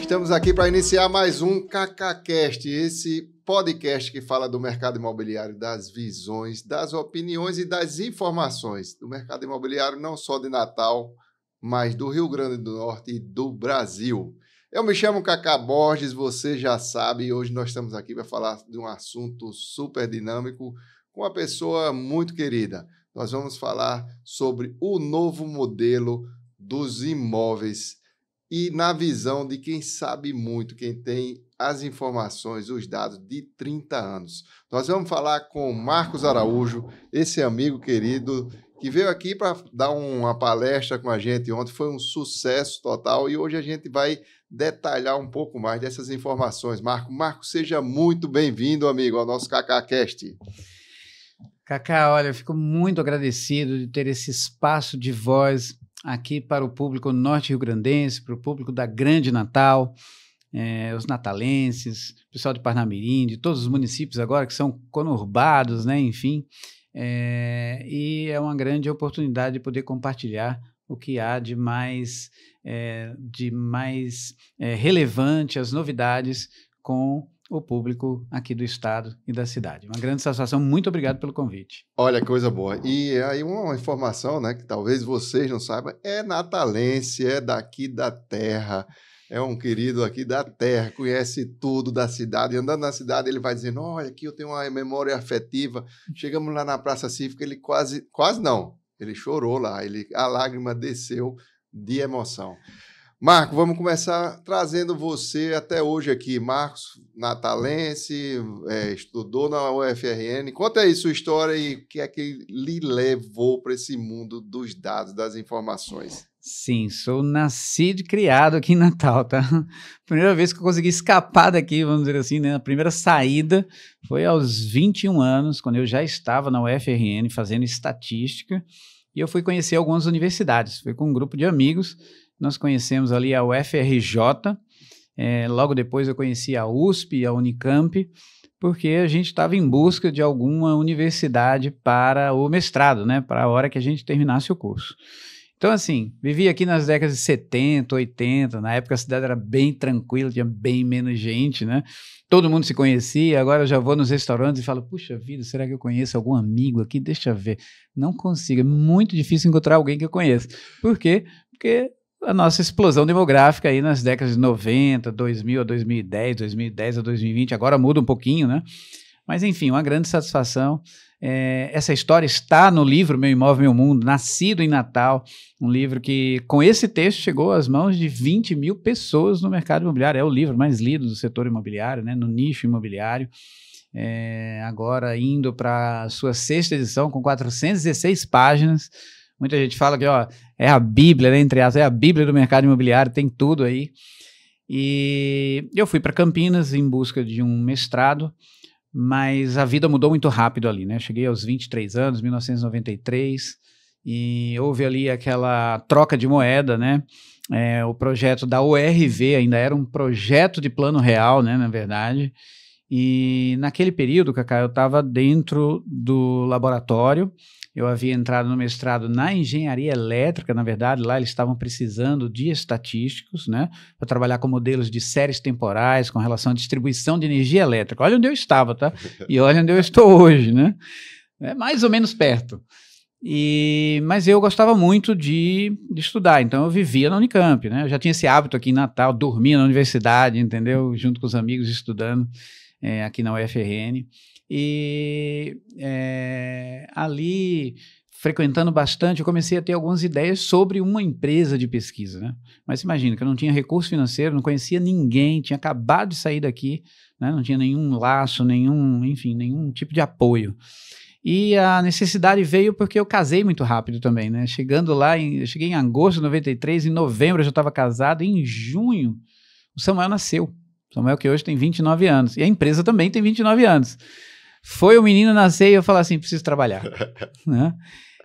Estamos aqui para iniciar mais um KKCast, esse podcast que fala do mercado imobiliário, das visões, das opiniões e das informações do mercado imobiliário, não só de Natal, mas do Rio Grande do Norte e do Brasil. Eu me chamo Cacá Borges, você já sabe, e hoje nós estamos aqui para falar de um assunto super dinâmico com uma pessoa muito querida. Nós vamos falar sobre o novo modelo dos imóveis e na visão de quem sabe muito, quem tem as informações, os dados de 30 anos. Nós vamos falar com Marcos Araújo, esse amigo querido que veio aqui para dar uma palestra com a gente ontem, foi um sucesso total e hoje a gente vai detalhar um pouco mais dessas informações. Marcos, seja muito bem-vindo, amigo, ao nosso KKCast. Cacá, olha, eu fico muito agradecido de ter esse espaço de voz aqui para o público norte-riograndense, para o público da Grande Natal, os natalenses, o pessoal de Parnamirim, de todos os municípios agora que são conurbados, né, enfim, e é uma grande oportunidade de poder compartilhar o que há de mais relevante, as novidades com o público aqui do estado e da cidade. Uma grande satisfação, muito obrigado pelo convite. Olha, coisa boa. E aí uma informação, né, que talvez vocês não saibam, é natalense, é daqui da terra, é um querido aqui da terra, conhece tudo da cidade, e andando na cidade ele vai dizendo, olha, aqui eu tenho uma memória afetiva. Chegamos lá na Praça Cívica, ele quase não, ele chorou lá, a lágrima desceu de emoção. Marco, vamos começar trazendo você até hoje aqui. Marcos, natalense, estudou na UFRN. Conta aí sua história e o que é que lhe levou para esse mundo dos dados, das informações. Sim, sou nascido e criado aqui em Natal, tá? Primeira vez que eu consegui escapar daqui, vamos dizer assim, né? A primeira saída foi aos 21 anos, quando eu já estava na UFRN fazendo estatística, e eu fui conhecer algumas universidades. Fui com um grupo de amigos. Nós conhecemos ali a UFRJ, logo depois eu conheci a USP e a Unicamp, porque a gente estava em busca de alguma universidade para o mestrado, né, para a hora que a gente terminasse o curso. Então, assim, vivi aqui nas décadas de 70, 80, na época a cidade era bem tranquila, tinha bem menos gente, né? Todo mundo se conhecia, agora eu já vou nos restaurantes e falo, puxa vida, será que eu conheço algum amigo aqui? Deixa eu ver. Não consigo, é muito difícil encontrar alguém que eu conheça. Por quê? Porque a nossa explosão demográfica aí nas décadas de 90, 2000 a 2010, 2010 a 2020, agora muda um pouquinho, né? Mas, enfim, uma grande satisfação. Essa história está no livro Meu Imóvel, Meu Mundo, nascido em Natal, um livro que, com esse texto, chegou às mãos de 20 mil pessoas no mercado imobiliário. É o livro mais lido do setor imobiliário, né? No nicho imobiliário. Agora indo para a sua 6ª edição, com 416 páginas. Muita gente fala que é a Bíblia, né, entre aspas, é a Bíblia do mercado imobiliário, tem tudo aí. E eu fui para Campinas em busca de um mestrado, mas a vida mudou muito rápido ali, né? Cheguei aos 23 anos, 1993, e houve ali aquela troca de moeda, né? O projeto da URV ainda era um projeto de plano real, né, na verdade. E naquele período, Cacá, eu estava dentro do laboratório. Eu havia entrado no mestrado na engenharia elétrica, na verdade, lá eles estavam precisando de estatísticos, né, para trabalhar com modelos de séries temporais, com relação à distribuição de energia elétrica. Olha onde eu estava, tá? E olha onde eu estou hoje, né? É mais ou menos perto. Mas eu gostava muito de estudar, então eu vivia na Unicamp, né? Eu já tinha esse hábito aqui em Natal, dormia na universidade, entendeu? Junto com os amigos estudando aqui na UFRN. E ali, frequentando bastante, eu comecei a ter algumas ideias sobre uma empresa de pesquisa, né? Mas imagina que eu não tinha recurso financeiro, não conhecia ninguém, tinha acabado de sair daqui, né? Não tinha nenhum laço, nenhum tipo de apoio. E a necessidade veio porque eu casei muito rápido também, né? Chegando lá, eu cheguei em agosto de 93, em novembro eu já estava casado, e em junho o Samuel nasceu. Samuel que hoje tem 29 anos, e a empresa também tem 29 anos. Foi o menino nascer e eu falar assim, preciso trabalhar. Né?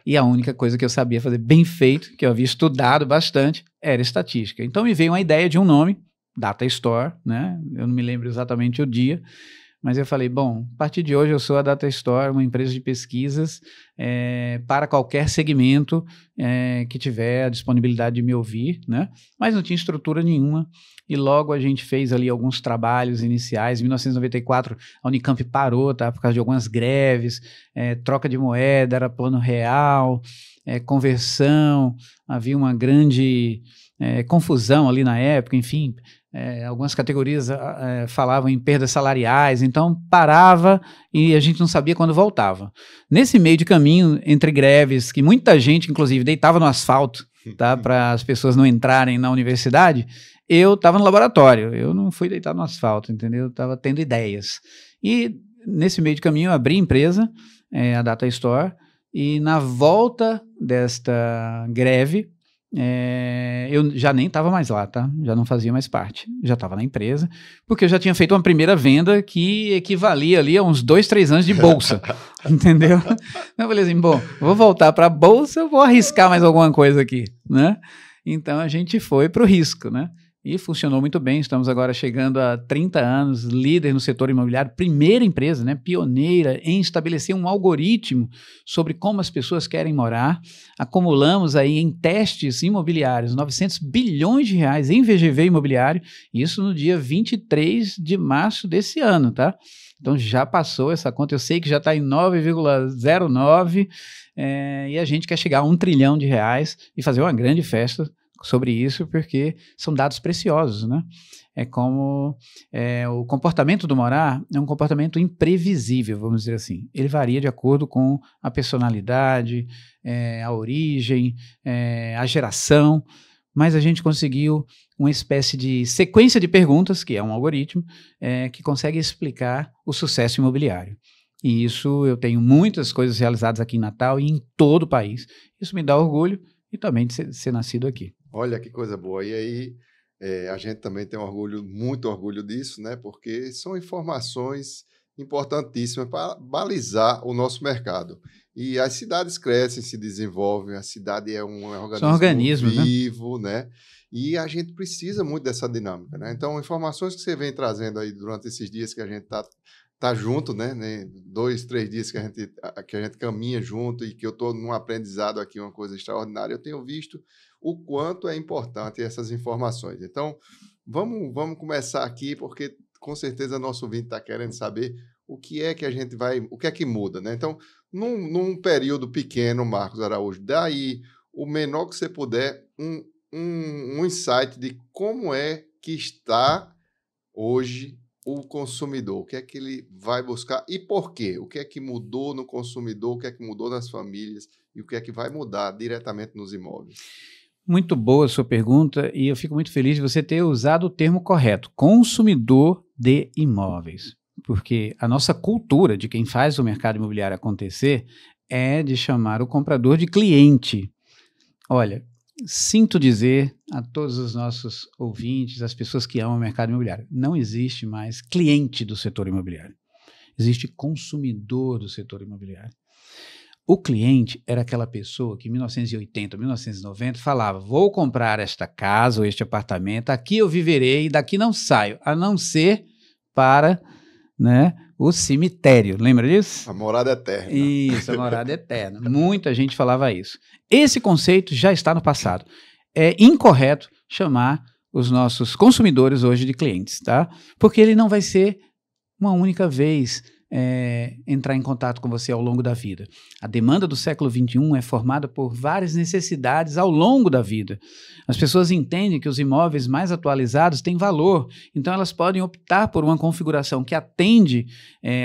E a única coisa que eu sabia fazer bem feito, que eu havia estudado bastante, era estatística. Então me veio uma ideia de um nome, Data Store, né? Eu não me lembro exatamente o dia, mas eu falei, bom, a partir de hoje eu sou a Data Store, uma empresa de pesquisas para qualquer segmento que tiver a disponibilidade de me ouvir, né? Mas não tinha estrutura nenhuma, e logo a gente fez ali alguns trabalhos iniciais. Em 1994, a Unicamp parou, tá? Por causa de algumas greves, troca de moeda, era plano real, conversão, havia uma grande confusão ali na época, enfim, algumas categorias falavam em perdas salariais, então parava e a gente não sabia quando voltava. Nesse meio de caminho, entre greves, que muita gente, inclusive, deitava no asfalto, tá, para as pessoas não entrarem na universidade, eu estava no laboratório, eu não fui deitar no asfalto, entendeu? Eu estava tendo ideias. E nesse meio de caminho eu abri a empresa, a Data Store, e na volta desta greve, eu já nem estava mais lá, tá? Já não fazia mais parte, já estava na empresa, porque eu já tinha feito uma primeira venda que equivalia ali a uns 2, 3 anos de bolsa, entendeu? Então eu falei assim, bom, vou voltar para a bolsa, eu vou arriscar mais alguma coisa aqui, né? Então a gente foi para o risco, né? E funcionou muito bem, estamos agora chegando a 30 anos, líder no setor imobiliário, primeira empresa, né, pioneira em estabelecer um algoritmo sobre como as pessoas querem morar. Acumulamos aí em testes imobiliários 900 bilhões de reais em VGV imobiliário, isso no dia 23 de março desse ano, tá? Então já passou essa conta, eu sei que já está em 9,09 e a gente quer chegar a 1 trilhão de reais e fazer uma grande festa sobre isso, porque são dados preciosos, né? É como o comportamento do morar é um comportamento imprevisível, vamos dizer assim. Ele varia de acordo com a personalidade, a origem, a geração, mas a gente conseguiu uma espécie de sequência de perguntas, que é um algoritmo, que consegue explicar o sucesso imobiliário. E isso, eu tenho muitas coisas realizadas aqui em Natal e em todo o país. Isso me dá orgulho e também de ser nascido aqui. Olha que coisa boa. E aí, a gente também tem orgulho, muito orgulho disso, né? Porque são informações importantíssimas para balizar o nosso mercado. E as cidades crescem, se desenvolvem, a cidade é um organismo vivo, né? E a gente precisa muito dessa dinâmica, né? Então, informações que você vem trazendo aí durante esses dias que a gente tá junto, né? 2, 3 dias que a gente caminha junto e que eu estou num aprendizado aqui, uma coisa extraordinária, eu tenho visto o quanto é importante essas informações. Então, vamos começar aqui, porque com certeza nosso ouvinte está querendo saber o que é que a gente vai, o que é que muda, né? Então, num período pequeno, Marcos Araújo, daí o menor que você puder, um insight de como é que está hoje o consumidor, o que é que ele vai buscar e por quê? O que é que mudou no consumidor, o que é que mudou nas famílias e o que é que vai mudar diretamente nos imóveis? Muito boa a sua pergunta e eu fico muito feliz de você ter usado o termo correto, consumidor de imóveis, porque a nossa cultura de quem faz o mercado imobiliário acontecer é de chamar o comprador de cliente. Olha, sinto dizer a todos os nossos ouvintes, as pessoas que amam o mercado imobiliário, não existe mais cliente do setor imobiliário, existe consumidor do setor imobiliário. O cliente era aquela pessoa que em 1980, 1990 falava, vou comprar esta casa ou este apartamento, aqui eu viverei e daqui não saio, a não ser para, né, o cemitério. Lembra disso? A morada eterna. Isso, a morada eterna. Muita gente falava isso. Esse conceito já está no passado. É incorreto chamar os nossos consumidores hoje de clientes, tá? Porque ele não vai ser uma única vez entrar em contato com você ao longo da vida. A demanda do século XXI é formada por várias necessidades ao longo da vida. As pessoas entendem que os imóveis mais atualizados têm valor, então elas podem optar por uma configuração que atende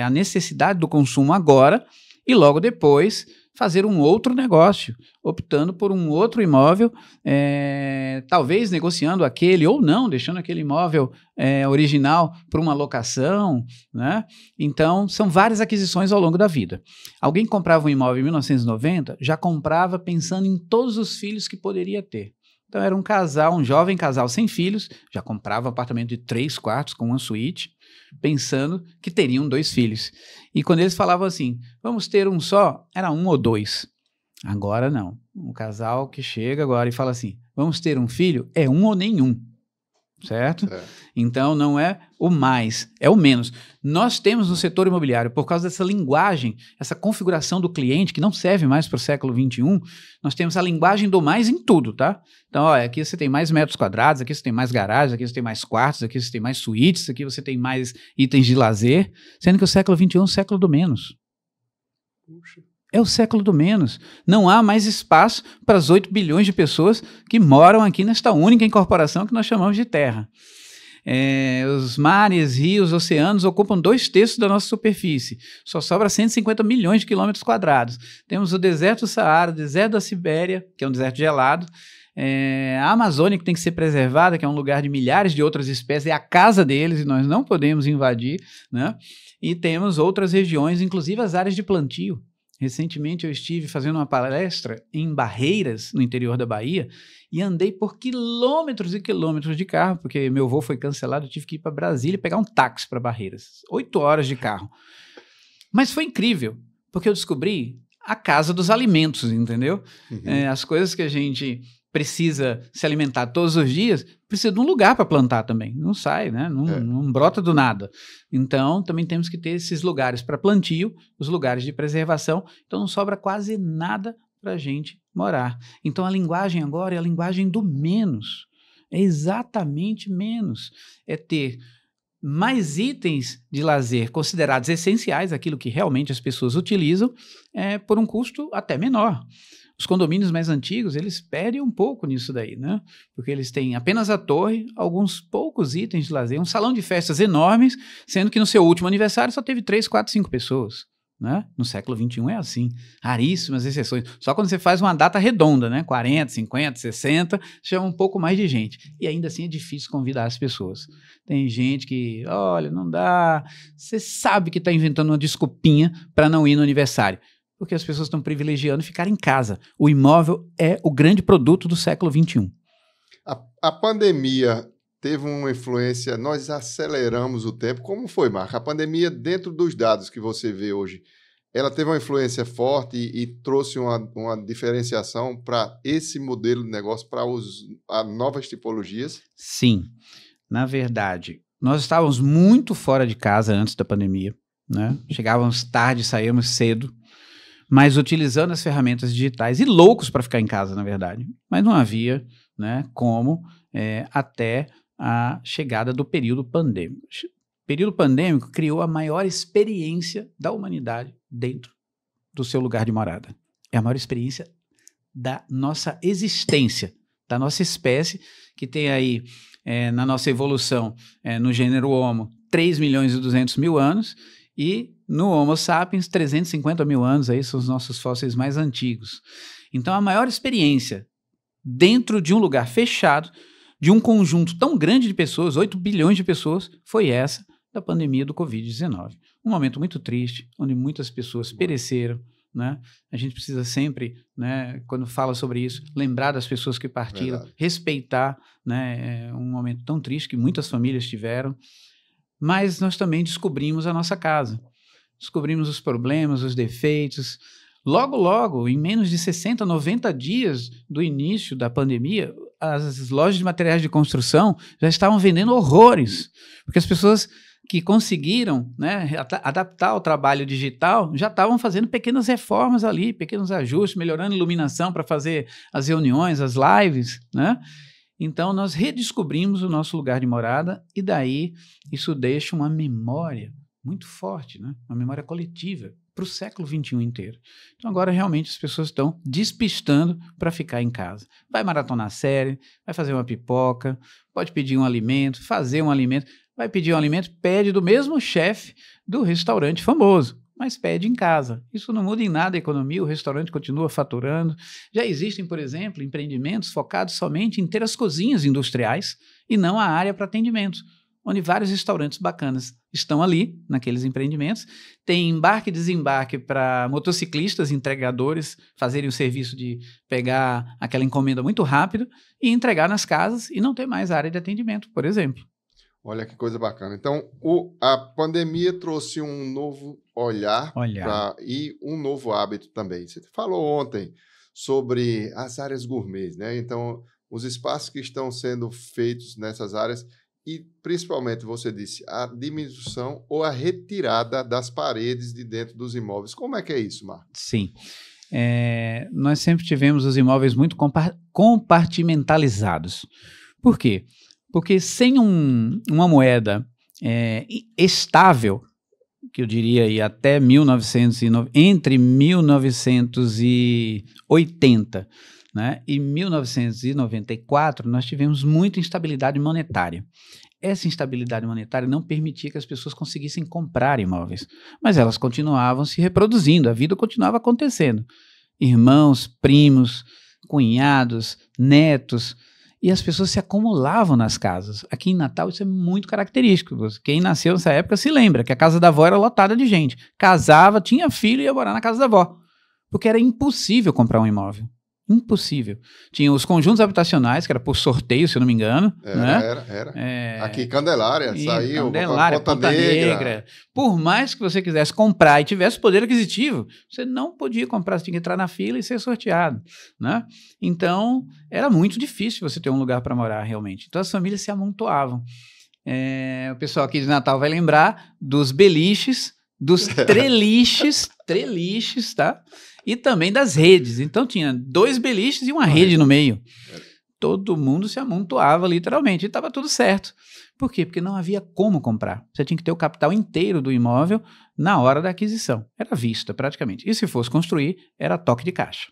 à necessidade do consumo agora e logo depois fazer um outro negócio, optando por um outro imóvel, talvez negociando aquele ou não, deixando aquele imóvel original para uma locação, né? Então, são várias aquisições ao longo da vida. Alguém comprava um imóvel em 1990, já comprava pensando em todos os filhos que poderia ter. Então, era um casal, um jovem casal sem filhos, já comprava um apartamento de 3 quartos com uma suíte, pensando que teriam 2 filhos. E quando eles falavam assim, vamos ter um só, era 1 ou 2. Agora não. Um casal que chega agora e fala assim, vamos ter um filho, é 1 ou nenhum. certo? Então, não é o mais, é o menos. Nós temos no setor imobiliário, por causa dessa linguagem, essa configuração do cliente, que não serve mais para o século XXI, nós temos a linguagem do mais em tudo, tá? Então, ó, aqui você tem mais metros quadrados, aqui você tem mais garagens, aqui você tem mais quartos, aqui você tem mais suítes, aqui você tem mais itens de lazer, sendo que o século XXI é o século do menos. Puxa. É o século do menos. Não há mais espaço para as 8 bilhões de pessoas que moram aqui nesta única incorporação que nós chamamos de Terra. Os mares, rios, oceanos ocupam 2/3 da nossa superfície. Só sobra 150 milhões de quilômetros quadrados. Temos o deserto do Saara, o deserto da Sibéria, que é um deserto gelado, a Amazônia, que tem que ser preservada, que é um lugar de milhares de outras espécies, é a casa deles e nós não podemos invadir, né? E temos outras regiões, inclusive as áreas de plantio. Recentemente eu estive fazendo uma palestra em Barreiras, no interior da Bahia, e andei por quilômetros e quilômetros de carro, porque meu voo foi cancelado, eu tive que ir para Brasília e pegar um táxi para Barreiras. 8 horas de carro. Mas foi incrível, porque eu descobri a casa dos alimentos, entendeu? As coisas que a gente precisa se alimentar todos os dias, precisa de um lugar para plantar também. Não sai, né? Não brota do nada. Então, também temos que ter esses lugares para plantio, os lugares de preservação. Então, não sobra quase nada para a gente morar. Então, a linguagem agora é a linguagem do menos. É exatamente menos. É ter mais itens de lazer considerados essenciais, aquilo que realmente as pessoas utilizam, por um custo até menor. Os condomínios mais antigos, eles perdem um pouco nisso daí, né? Porque eles têm apenas a torre, alguns poucos itens de lazer, um salão de festas enormes, sendo que no seu último aniversário só teve 3, 4, 5 pessoas, né? No século XXI é assim, raríssimas exceções. Só quando você faz uma data redonda, né? 40, 50, 60, chama um pouco mais de gente. E ainda assim é difícil convidar as pessoas. Tem gente que, olha, não dá, você sabe que está inventando uma desculpinha para não ir no aniversário. Porque as pessoas estão privilegiando ficar em casa. O imóvel é o grande produto do século XXI. A pandemia teve uma influência, nós aceleramos o tempo. Como foi, Marco? A pandemia, dentro dos dados que você vê hoje, ela teve uma influência forte e trouxe uma diferenciação para esse modelo de negócio, para as novas tipologias? Sim. Na verdade, nós estávamos muito fora de casa antes da pandemia, né? Chegávamos tarde, saíamos cedo, mas utilizando as ferramentas digitais e loucos para ficar em casa, na verdade. Mas não havia, né, como até a chegada do período pandêmico. O período pandêmico criou a maior experiência da humanidade dentro do seu lugar de morada. É a maior experiência da nossa existência, da nossa espécie, que tem aí, na nossa evolução, no gênero Homo, 3.200.000 anos, e no Homo sapiens, 350 mil anos, aí são os nossos fósseis mais antigos. Então, a maior experiência dentro de um lugar fechado, de um conjunto tão grande de pessoas, 8 bilhões de pessoas, foi essa da pandemia do Covid-19. Um momento muito triste, onde muitas pessoas pereceram, né? A gente precisa sempre, né, quando fala sobre isso, lembrar das pessoas que partiram, respeitar, né, um momento tão triste que muitas famílias tiveram, mas nós também descobrimos a nossa casa. Descobrimos os problemas, os defeitos. Logo, logo, em menos de 60, 90 dias do início da pandemia, as lojas de materiais de construção já estavam vendendo horrores, porque as pessoas que conseguiram, né, adaptar o trabalho digital já estavam fazendo pequenas reformas ali, pequenos ajustes, melhorando a iluminação para fazer as reuniões, as lives, né? Então, nós redescobrimos o nosso lugar de morada e daí isso deixa uma memória muito forte, né? Uma memória coletiva para o século XXI inteiro. Então, agora realmente as pessoas estão despistando para ficar em casa. Vai maratonar série, vai fazer uma pipoca, pode pedir um alimento, fazer um alimento, vai pedir um alimento, pede do mesmo chefe do restaurante famoso, mas pede em casa. Isso não muda em nada a economia, o restaurante continua faturando. Já existem, por exemplo, empreendimentos focados somente em ter as cozinhas industriais e não a área para atendimentos, onde vários restaurantes bacanas estão ali, naqueles empreendimentos. Tem embarque e desembarque para motociclistas, entregadores, fazerem o serviço de pegar aquela encomenda muito rápido e entregar nas casas e não ter mais área de atendimento, por exemplo. Olha que coisa bacana. Então, a pandemia trouxe um novo olhar. E um novo hábito também. Você falou ontem sobre as áreas gourmet, né? Então, os espaços que estão sendo feitos nessas áreas e, principalmente, você disse, a diminuição ou a retirada das paredes de dentro dos imóveis. Como é que é isso, Marcos? Sim. Nós sempre tivemos os imóveis muito compartimentalizados. Por quê? Porque sem uma moeda estável, que eu diria aí até entre 1980, né, e 1994, nós tivemos muita instabilidade monetária. Essa instabilidade monetária não permitia que as pessoas conseguissem comprar imóveis, mas elas continuavam se reproduzindo, a vida continuava acontecendo. Irmãos, primos, cunhados, netos, e as pessoas se acumulavam nas casas. Aqui em Natal isso é muito característico. Quem nasceu nessa época se lembra que a casa da avó era lotada de gente. Casava, tinha filho e ia morar na casa da avó, porque era impossível comprar um imóvel. Impossível. Tinha os conjuntos habitacionais, que era por sorteio, se eu não me engano. Era. Aqui, Candelária, saiu. Candelária, Ponta Negra. Por mais que você quisesse comprar e tivesse poder aquisitivo, você não podia comprar, você tinha que entrar na fila e ser sorteado, né? Então, era muito difícil você ter um lugar para morar, realmente. Então, as famílias se amontoavam. O pessoal aqui de Natal vai lembrar dos beliches, dos treliches, tá? E também das redes. Então tinha 2 beliches e uma rede no meio. Todo mundo se amontoava literalmente e estava tudo certo. Por quê? Porque não havia como comprar. Você tinha que ter o capital inteiro do imóvel na hora da aquisição. Era vista praticamente. E se fosse construir, era toque de caixa.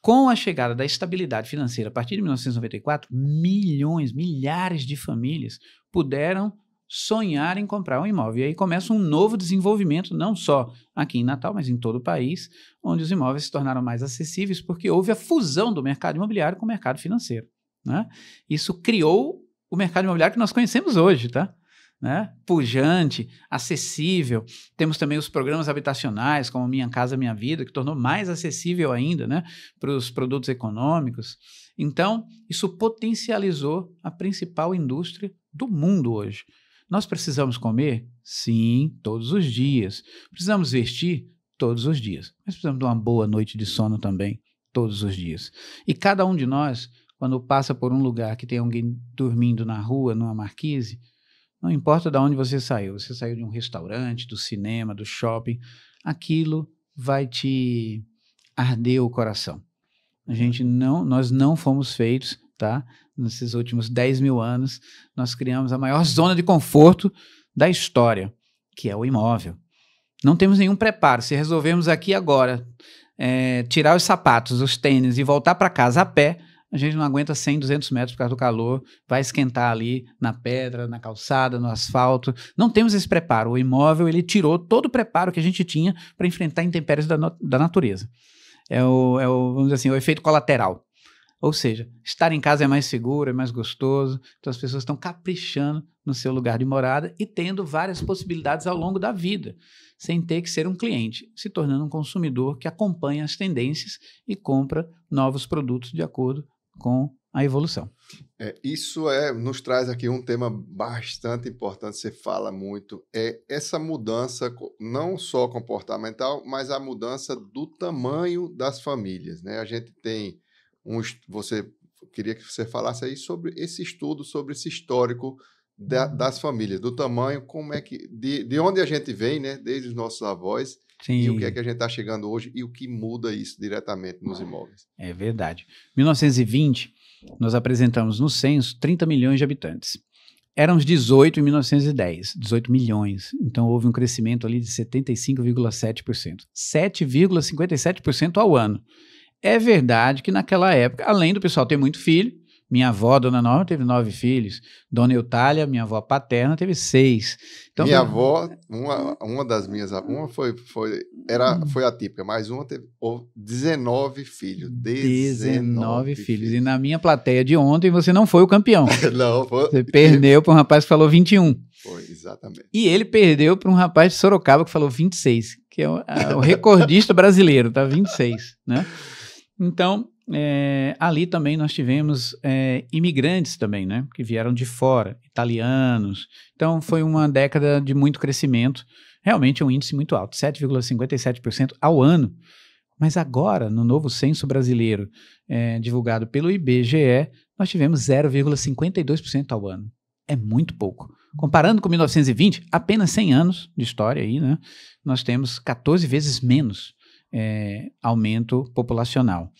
Com a chegada da estabilidade financeira a partir de 1994, milhares de famílias puderam sonhar em comprar um imóvel. E aí começa um novo desenvolvimento, não só aqui em Natal, mas em todo o país, onde os imóveis se tornaram mais acessíveis, porque houve a fusão do mercado imobiliário com o mercado financeiro, né? Isso criou o mercado imobiliário que nós conhecemos hoje, tá? Né? Pujante, acessível. Temos também os programas habitacionais, como Minha Casa Minha Vida, que tornou mais acessível ainda, né, para os produtos econômicos. Então, isso potencializou a principal indústria do mundo hoje. Nós precisamos comer? Sim, todos os dias. Precisamos vestir? Todos os dias. Mas precisamos de uma boa noite de sono também, todos os dias. E cada um de nós, quando passa por um lugar que tem alguém dormindo na rua, numa marquise, não importa de onde você saiu de um restaurante, do cinema, do shopping, aquilo vai te arder o coração. Nós não fomos feitos, tá? Nesses últimos 10 mil anos, nós criamos a maior zona de conforto da história, que é o imóvel. Não temos nenhum preparo. Se resolvermos aqui agora tirar os sapatos, os tênis e voltar para casa a pé, a gente não aguenta 100, 200 metros por causa do calor, vai esquentar ali na pedra, na calçada, no asfalto. Não temos esse preparo. O imóvel, ele tirou todo o preparo que a gente tinha para enfrentar intempéries da natureza. Vamos dizer assim, o efeito colateral. Ou seja, estar em casa é mais seguro, é mais gostoso, então as pessoas estão caprichando no seu lugar de morada e tendo várias possibilidades ao longo da vida, sem ter que ser um cliente, se tornando um consumidor que acompanha as tendências e compra novos produtos de acordo com a evolução. Isso nos traz aqui um tema bastante importante, você fala muito, essa mudança não só comportamental, mas a mudança do tamanho das famílias, né? A gente tem queria que você falasse aí sobre esse estudo, sobre esse histórico das famílias, do tamanho, como é que, de onde a gente vem, né, desde os nossos avós. Sim. E o que é que a gente está chegando hoje e o que muda isso diretamente nos imóveis. É verdade. Em 1920, nós apresentamos no censo 30 milhões de habitantes. Éramos 18 em 1910, 18 milhões. Então houve um crescimento ali de 75,7%. 7,57% ao ano. É verdade que naquela época, além do pessoal ter muito filho, minha avó, Dona Norma, teve 9 filhos. Dona Eutália, minha avó paterna, teve 6. Então, minha avó, uma das minhas, foi atípica, mas uma teve 19 filhos. 19 filhos. E na minha plateia de ontem, você não foi o campeão. Não, foi. Você perdeu para um rapaz que falou 21. Foi, exatamente. E ele perdeu para um rapaz de Sorocaba que falou 26, que é o recordista brasileiro, tá? 26, né? Então, ali também nós tivemos imigrantes também, né, que vieram de fora, italianos. Então, foi uma década de muito crescimento, realmente um índice muito alto, 7,57% ao ano. Mas agora, no novo censo brasileiro, divulgado pelo IBGE, nós tivemos 0,52% ao ano. É muito pouco. Comparando com 1920, apenas 100 anos de história aí, né? Nós temos 14 vezes menos aumento populacional.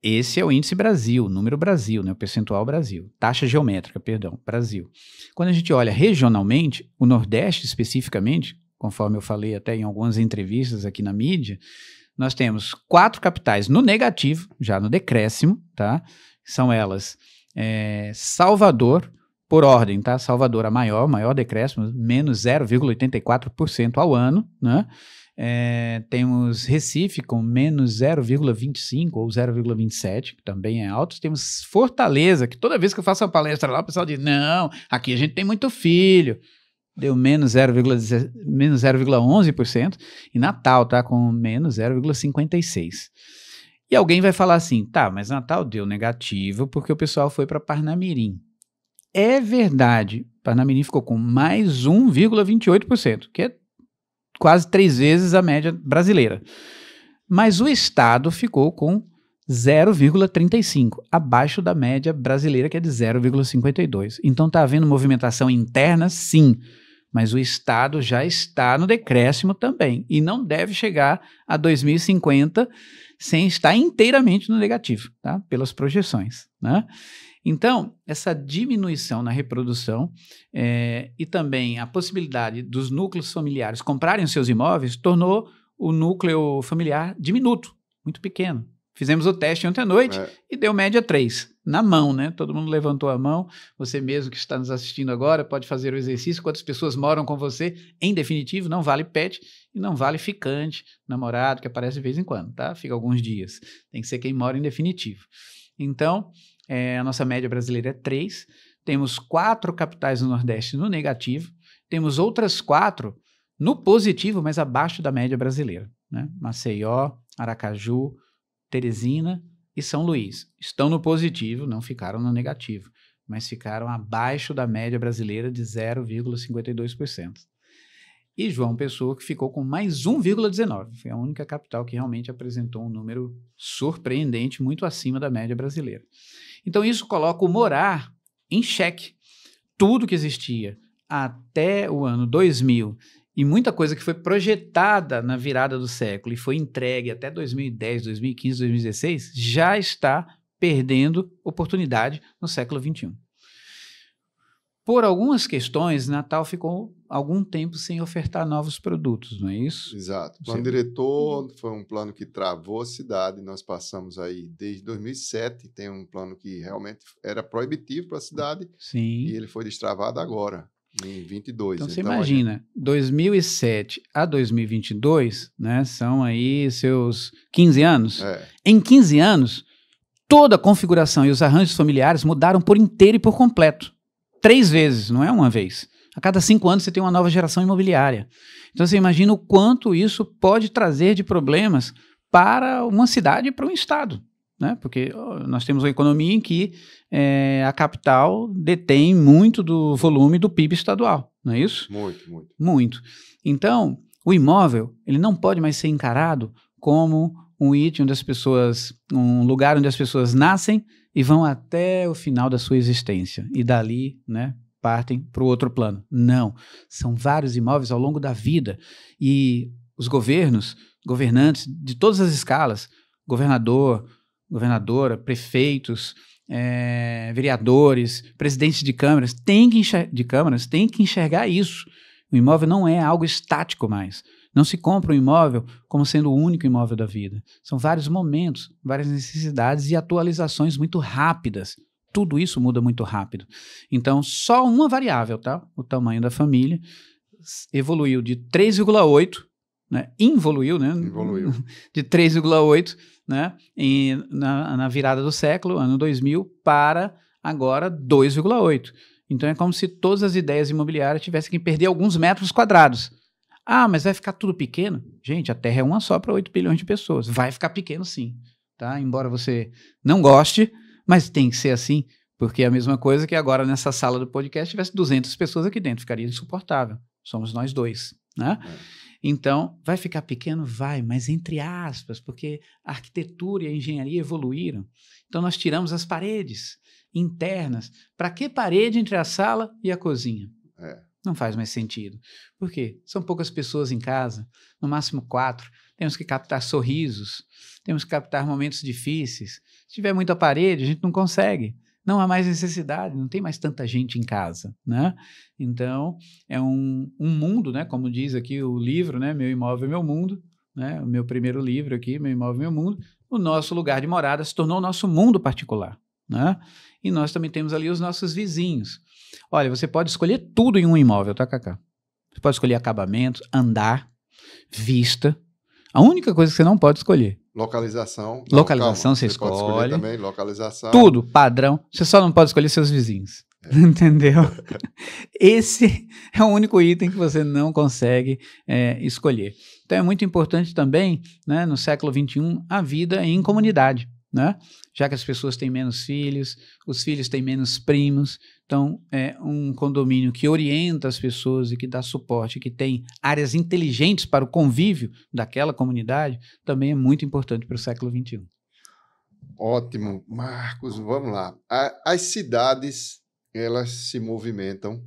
Esse é o índice Brasil, número Brasil, né, o percentual Brasil, taxa geométrica, perdão, Brasil. Quando a gente olha regionalmente, o Nordeste especificamente, conforme eu falei até em algumas entrevistas aqui na mídia, nós temos 4 capitais no negativo, já no decréscimo, tá? São elas Salvador, por ordem, tá? Salvador a maior decréscimo, menos 0,84% ao ano, né? Temos Recife com menos 0,25 ou 0,27, que também é alto. Temos Fortaleza, que toda vez que eu faço uma palestra lá, o pessoal diz, não, aqui a gente tem muito filho. Deu menos 0,11%. E Natal tá com menos 0,56%. E alguém vai falar assim, tá, mas Natal deu negativo porque o pessoal foi para Parnamirim. É verdade, Parnamirim ficou com mais 1,28%, que é quase 3 vezes a média brasileira. Mas o estado ficou com 0,35, abaixo da média brasileira, que é de 0,52. Então está havendo movimentação interna, sim, mas o estado já está no decréscimo também, e não deve chegar a 2050 sem estar inteiramente no negativo, tá? Pelas projeções, né? Então, essa diminuição na reprodução e também a possibilidade dos núcleos familiares comprarem os seus imóveis tornou o núcleo familiar diminuto, muito pequeno. Fizemos o teste ontem à noite e deu média 3, na mão, né? Todo mundo levantou a mão, você mesmo que está nos assistindo agora pode fazer o exercício, quantas pessoas moram com você, em definitivo, não vale pet e não vale ficante, namorado, que aparece de vez em quando, tá? Fica alguns dias, tem que ser quem mora em definitivo. Então, a nossa média brasileira é 3, temos 4 capitais no Nordeste no negativo, temos outras 4 no positivo, mas abaixo da média brasileira, né? Maceió, Aracaju, Teresina e São Luís. Estão no positivo, não ficaram no negativo, mas ficaram abaixo da média brasileira de 0,52%. E João Pessoa, que ficou com mais 1,19%. Foi a única capital que realmente apresentou um número surpreendente, muito acima da média brasileira. Então, isso coloca o morar em xeque. Tudo que existia até o ano 2000 e muita coisa que foi projetada na virada do século e foi entregue até 2010, 2015, 2016, já está perdendo oportunidade no século XXI. Por algumas questões, Natal ficou algum tempo sem ofertar novos produtos, não é isso? Exato. O plano diretor foi um plano que travou a cidade. Nós passamos aí desde 2007, tem um plano que realmente era proibitivo para a cidade. Sim. E ele foi destravado agora, em 22. Então você imagina, 2007 a 2022, né, são aí seus 15 anos. Em 15 anos, toda a configuração e os arranjos familiares mudaram por inteiro e por completo. 3 vezes, não é uma vez. A cada 5 anos você tem uma nova geração imobiliária. Então você imagina o quanto isso pode trazer de problemas para uma cidade e para um estado, né? Porque nós temos uma economia em que a capital detém muito do volume do PIB estadual, não é isso? Muito. Então, o imóvel, ele não pode mais ser encarado como um item onde as pessoas, um lugar onde as pessoas nascem e vão até o final da sua existência. E dali, né, partem para o outro plano. Não. São vários imóveis ao longo da vida. E os governantes de todas as escalas, governador, governadora, prefeitos, vereadores, presidentes de câmaras, têm que enxergar isso. O imóvel não é algo estático mais. Não se compra um imóvel como sendo o único imóvel da vida. São vários momentos, várias necessidades e atualizações muito rápidas. Tudo isso muda muito rápido. Então, só uma variável, tá? O tamanho da família evoluiu de 3,8, né? Involuiu, né? Evoluiu. De 3,8, né? Na virada do século, ano 2000, para agora 2,8. Então, é como se todas as ideias imobiliárias tivessem que perder alguns metros quadrados. Ah, mas vai ficar tudo pequeno? Gente, a Terra é uma só para 8 bilhões de pessoas. Vai ficar pequeno sim, tá? Embora você não goste, mas tem que ser assim, porque é a mesma coisa que agora nessa sala do podcast tivesse 200 pessoas aqui dentro, ficaria insuportável. Somos nós dois, né? Então, vai ficar pequeno? Vai, mas entre aspas, porque a arquitetura e a engenharia evoluíram. Então, nós tiramos as paredes internas. Para que parede entre a sala e a cozinha? Não faz mais sentido. Por quê? São poucas pessoas em casa, no máximo 4. Temos que captar sorrisos, temos que captar momentos difíceis. Se tiver muita parede, a gente não consegue. Não há mais necessidade, não tem mais tanta gente em casa, né? Então, é um mundo, né? Como diz aqui o livro, né? Meu Imóvel, Meu Mundo, né? O meu primeiro livro aqui, Meu Imóvel, Meu Mundo. O nosso lugar de morada se tornou o nosso mundo particular, né? E nós também temos ali os nossos vizinhos. Olha, você pode escolher tudo em um imóvel, tá, Cacá? Você pode escolher acabamento, andar, vista. A única coisa que você não pode escolher. Localização. Localização Não, você escolhe. Pode escolher também, localização. Tudo, padrão. Você só não pode escolher seus vizinhos. Entendeu? Esse é o único item que você não consegue escolher. Então é muito importante também, né, no século XXI, a vida em comunidade, né? Já que as pessoas têm menos filhos, os filhos têm menos primos, então é um condomínio que orienta as pessoas e que dá suporte, que tem áreas inteligentes para o convívio daquela comunidade, também é muito importante para o século XXI. Ótimo. Marcos, vamos lá. As cidades, elas se movimentam.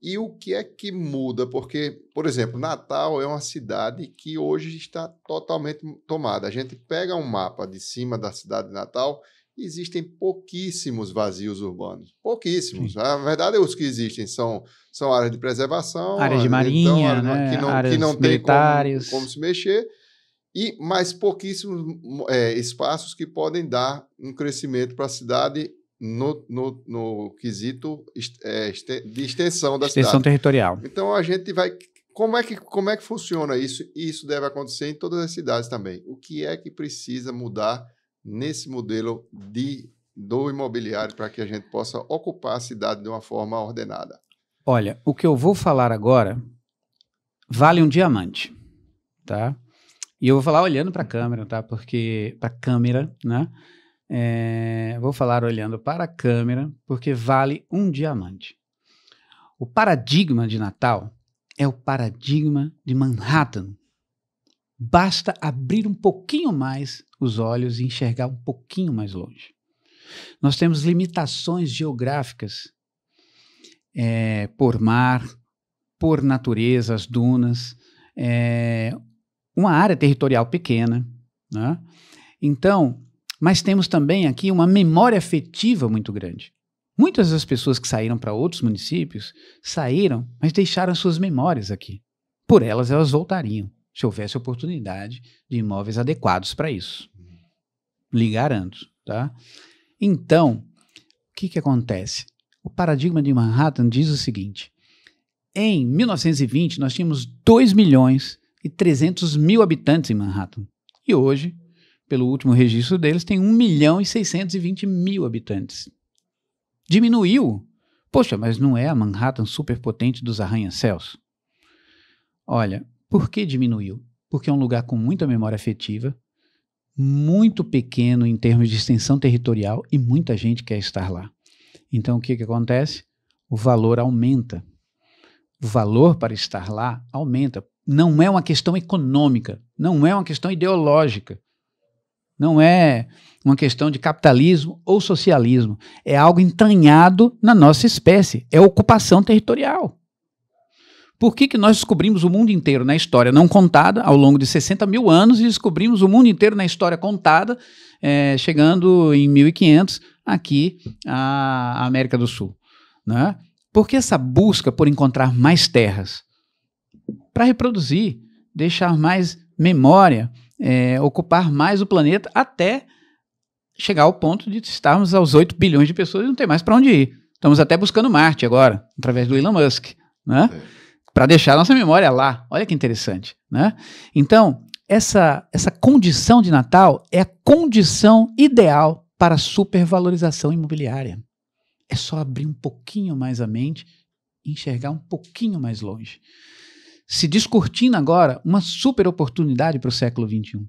E o que é que muda? Porque, por exemplo, Natal é uma cidade que hoje está totalmente tomada. A gente pega um mapa de cima da cidade de Natal, existem pouquíssimos vazios urbanos. Pouquíssimos. Sim. Na verdade, os que existem são áreas de preservação, áreas de marinha, então, né? que não tem militares. como se mexer, mas pouquíssimos espaços que podem dar um crescimento para a cidade no quesito de extensão da cidade. Extensão territorial. Então, a gente vai... Como é que funciona isso? E isso deve acontecer em todas as cidades também. O que é que precisa mudar nesse modelo do imobiliário para que a gente possa ocupar a cidade de uma forma ordenada? Olha, o que eu vou falar agora vale um diamante, tá? E eu vou falar olhando para a câmera, tá? Porque para a câmera, né? Vou falar olhando para a câmera, porque vale um diamante. O paradigma de Natal é o paradigma de Manhattan. Basta abrir um pouquinho mais os olhos e enxergar um pouquinho mais longe. Nós temos limitações geográficas por mar, por natureza, as dunas, uma área territorial pequena, né? Então, mas temos também aqui uma memória afetiva muito grande. Muitas das pessoas que saíram para outros municípios saíram, mas deixaram suas memórias aqui. Por elas voltariam, se houvesse oportunidade de imóveis adequados para isso. Lhe garanto, tá? Então, o que acontece? O paradigma de Manhattan diz o seguinte: em 1920, nós tínhamos 2.300.000 habitantes em Manhattan. E hoje, pelo último registro deles, tem 1.620.000 habitantes. Diminuiu. Poxa, mas não é a Manhattan superpotente dos arranha-céus? Olha, por que diminuiu? Porque é um lugar com muita memória afetiva, muito pequeno em termos de extensão territorial e muita gente quer estar lá. Então, o que acontece? O valor aumenta. O valor para estar lá aumenta. Não é uma questão econômica, não é uma questão ideológica. Não é uma questão de capitalismo ou socialismo. É algo entranhado na nossa espécie. É ocupação territorial. Por que nós descobrimos o mundo inteiro na história não contada ao longo de 60.000 anos e descobrimos o mundo inteiro na história contada, chegando em 1500 aqui à América do Sul? Né? Por que essa busca por encontrar mais terras? Para reproduzir, deixar mais memória, ocupar mais o planeta até chegar ao ponto de estarmos aos 8 bilhões de pessoas e não ter mais para onde ir. Estamos até buscando Marte agora, através do Elon Musk, né? Para deixar a nossa memória lá. Olha que interessante, né? Então, essa condição de Natal é a condição ideal para a supervalorização imobiliária. É só abrir um pouquinho mais a mente e enxergar um pouquinho mais longe. Se descortina agora uma super oportunidade para o século XXI.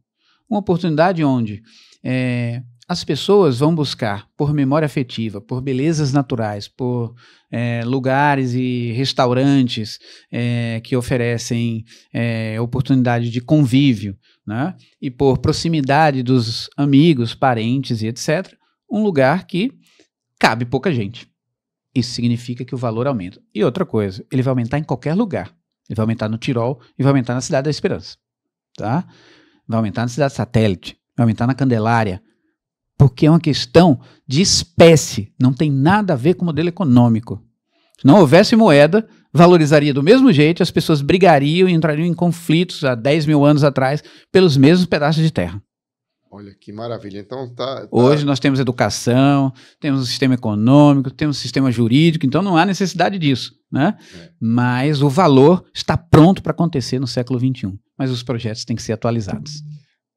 Uma oportunidade onde as pessoas vão buscar por memória afetiva, por belezas naturais, por lugares e restaurantes que oferecem oportunidade de convívio, né? E por proximidade dos amigos, parentes e etc., um lugar que cabe pouca gente. Isso significa que o valor aumenta. E outra coisa, ele vai aumentar em qualquer lugar. Ele vai aumentar no Tirol e vai aumentar na Cidade da Esperança. Tá? Vai aumentar na Cidade Satélite, vai aumentar na Candelária, porque é uma questão de espécie, não tem nada a ver com o modelo econômico. Se não houvesse moeda, valorizaria do mesmo jeito, as pessoas brigariam e entrariam em conflitos há 10 mil anos atrás pelos mesmos pedaços de terra. Olha que maravilha. Então Hoje nós temos educação, temos um sistema econômico, temos um sistema jurídico, então não há necessidade disso, né? Mas o valor está pronto para acontecer no século XXI, mas os projetos têm que ser atualizados.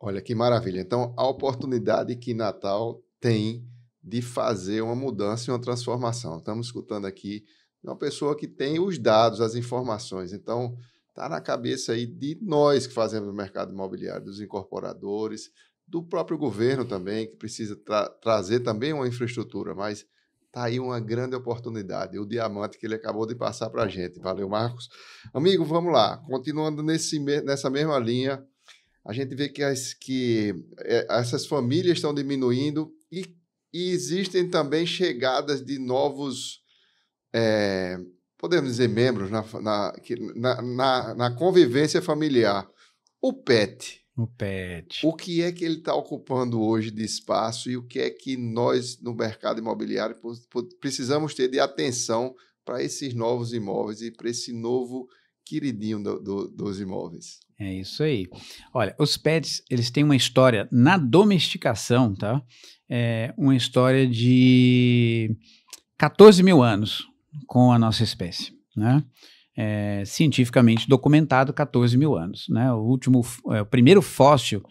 Olha que maravilha. Então, a oportunidade que Natal tem de fazer uma mudança e uma transformação. Estamos escutando aqui uma pessoa que tem os dados, as informações. Então, está na cabeça aí de nós que fazemos o mercado imobiliário, dos incorporadores, do próprio governo também, que precisa trazer também uma infraestrutura, mas está aí uma grande oportunidade, o diamante que ele acabou de passar para a gente. Valeu, Marcos. Amigo, vamos lá. Continuando nessa mesma linha, a gente vê que essas famílias estão diminuindo e existem também chegadas de novos, podemos dizer, membros na convivência familiar. O PET. O PET. O que é que ele está ocupando hoje de espaço e o que é que nós, no mercado imobiliário, precisamos ter de atenção para esses novos imóveis e para esse novo queridinho dos imóveis? É isso aí. Olha, os PETs, eles têm uma história na domesticação, tá? Uma história de 14 mil anos com a nossa espécie, né? Cientificamente documentado 14 mil anos, né? O primeiro fóssil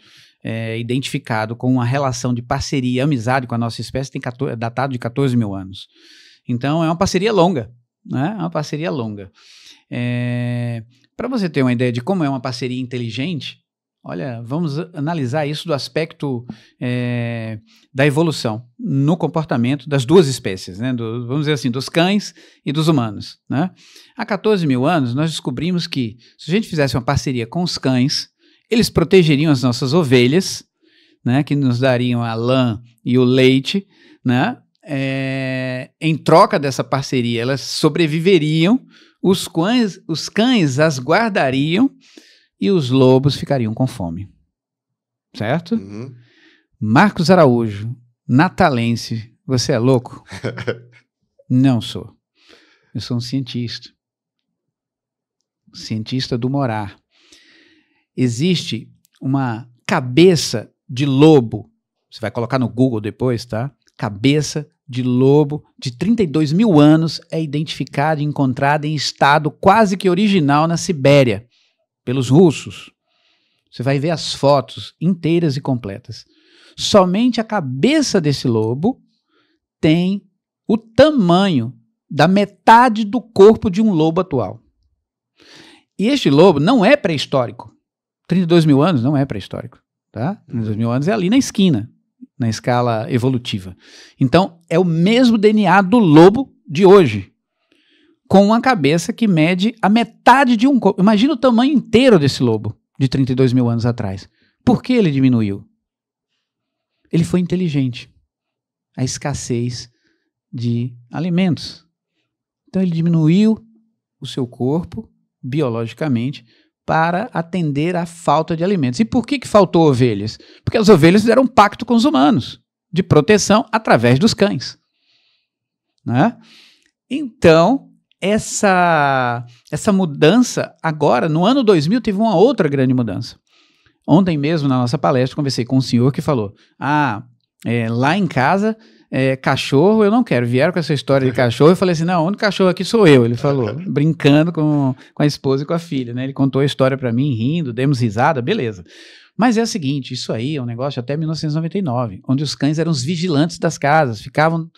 identificado com uma relação de parceria, amizade com a nossa espécie é datado de 14 mil anos. Então, é uma parceria longa, né? É uma parceria longa. Para você ter uma ideia de como é uma parceria inteligente, olha, vamos analisar isso do aspecto da evolução no comportamento das duas espécies, né? Vamos dizer assim, dos cães e dos humanos, né? Há 14 mil anos, nós descobrimos que se a gente fizesse uma parceria com os cães, eles protegeriam as nossas ovelhas, né? Que nos dariam a lã e o leite, né? Em troca dessa parceria, elas sobreviveriam, os cães as guardariam e os lobos ficariam com fome. Certo? Uhum. Marcos Araújo, natalense, você é louco? Não sou. Eu sou um cientista. Cientista do morar. Existe uma cabeça de lobo, você vai colocar no Google depois, tá? Cabeça de lobo de 32 mil anos é identificada e encontrada em estado quase que original na Sibéria, pelos russos. Você vai ver as fotos inteiras e completas. Somente a cabeça desse lobo tem o tamanho da metade do corpo de um lobo atual. E este lobo não é pré-histórico. 32 mil anos não é pré-histórico. Tá? 32 mil anos é ali na esquina, na escala evolutiva. Então, é o mesmo DNA do lobo de hoje, com uma cabeça que mede a metade de um corpo. Imagina o tamanho inteiro desse lobo de 32 mil anos atrás. Por que ele diminuiu? Ele foi inteligente. A escassez de alimentos. Então, ele diminuiu o seu corpo, biologicamente, para atender à falta de alimentos. E por que faltou ovelhas? Porque as ovelhas fizeram um pacto com os humanos, de proteção através dos cães. Né? Então, essa mudança, agora, no ano 2000, teve uma outra grande mudança. Ontem mesmo, na nossa palestra, conversei com um senhor que falou, lá em casa, cachorro eu não quero. Vieram com essa história de cachorro, eu falei assim, não, o único cachorro aqui sou eu, ele falou, brincando com a esposa e com a filha, né? Ele contou a história para mim, rindo, demos risada, beleza. Mas é o seguinte, isso aí é um negócio até 1999, onde os cães eram os vigilantes das casas, ficavam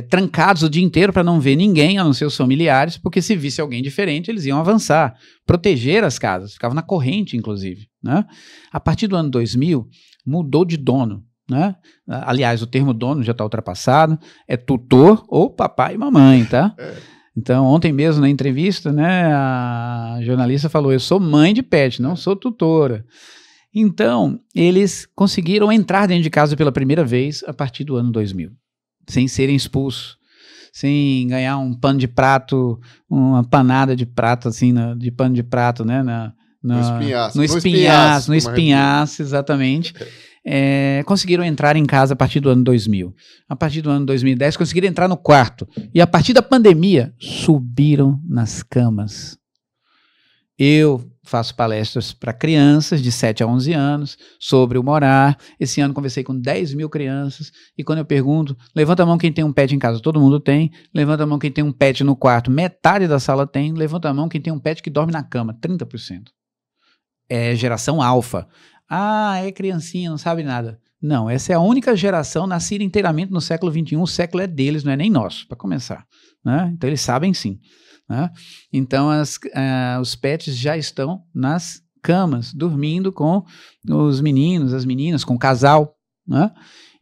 trancados o dia inteiro para não ver ninguém, a não ser os familiares, porque se visse alguém diferente, eles iam avançar, proteger as casas, ficavam na corrente, inclusive. Né? A partir do ano 2000, mudou de dono. né? Aliás, o termo dono já está ultrapassado, é tutor ou papai e mamãe, tá? Então, ontem mesmo na entrevista, né, a jornalista falou, eu sou mãe de pet, não sou tutora. Então, eles conseguiram entrar dentro de casa pela primeira vez a partir do ano 2000, sem serem expulsos, sem ganhar um pano de prato, uma panada de prato, assim, de pano de prato, né, no espinhaço, exatamente. Conseguiram entrar em casa a partir do ano 2000. A partir do ano 2010, conseguiram entrar no quarto. E a partir da pandemia, subiram nas camas. Eu faço palestras para crianças de 7 a 11 anos sobre o morar. Esse ano conversei com 10 mil crianças e quando eu pergunto, levanta a mão quem tem um pet em casa, todo mundo tem. Levanta a mão quem tem um pet no quarto, metade da sala tem. Levanta a mão quem tem um pet que dorme na cama, 30%. É geração alfa. É criancinha, não sabe nada. Não, essa é a única geração nascida inteiramente no século XXI, o século é deles, não é nem nosso, para começar. Né? Então eles sabem sim. Né? Então os pets já estão nas camas, dormindo com os meninos, as meninas, com o casal. Né?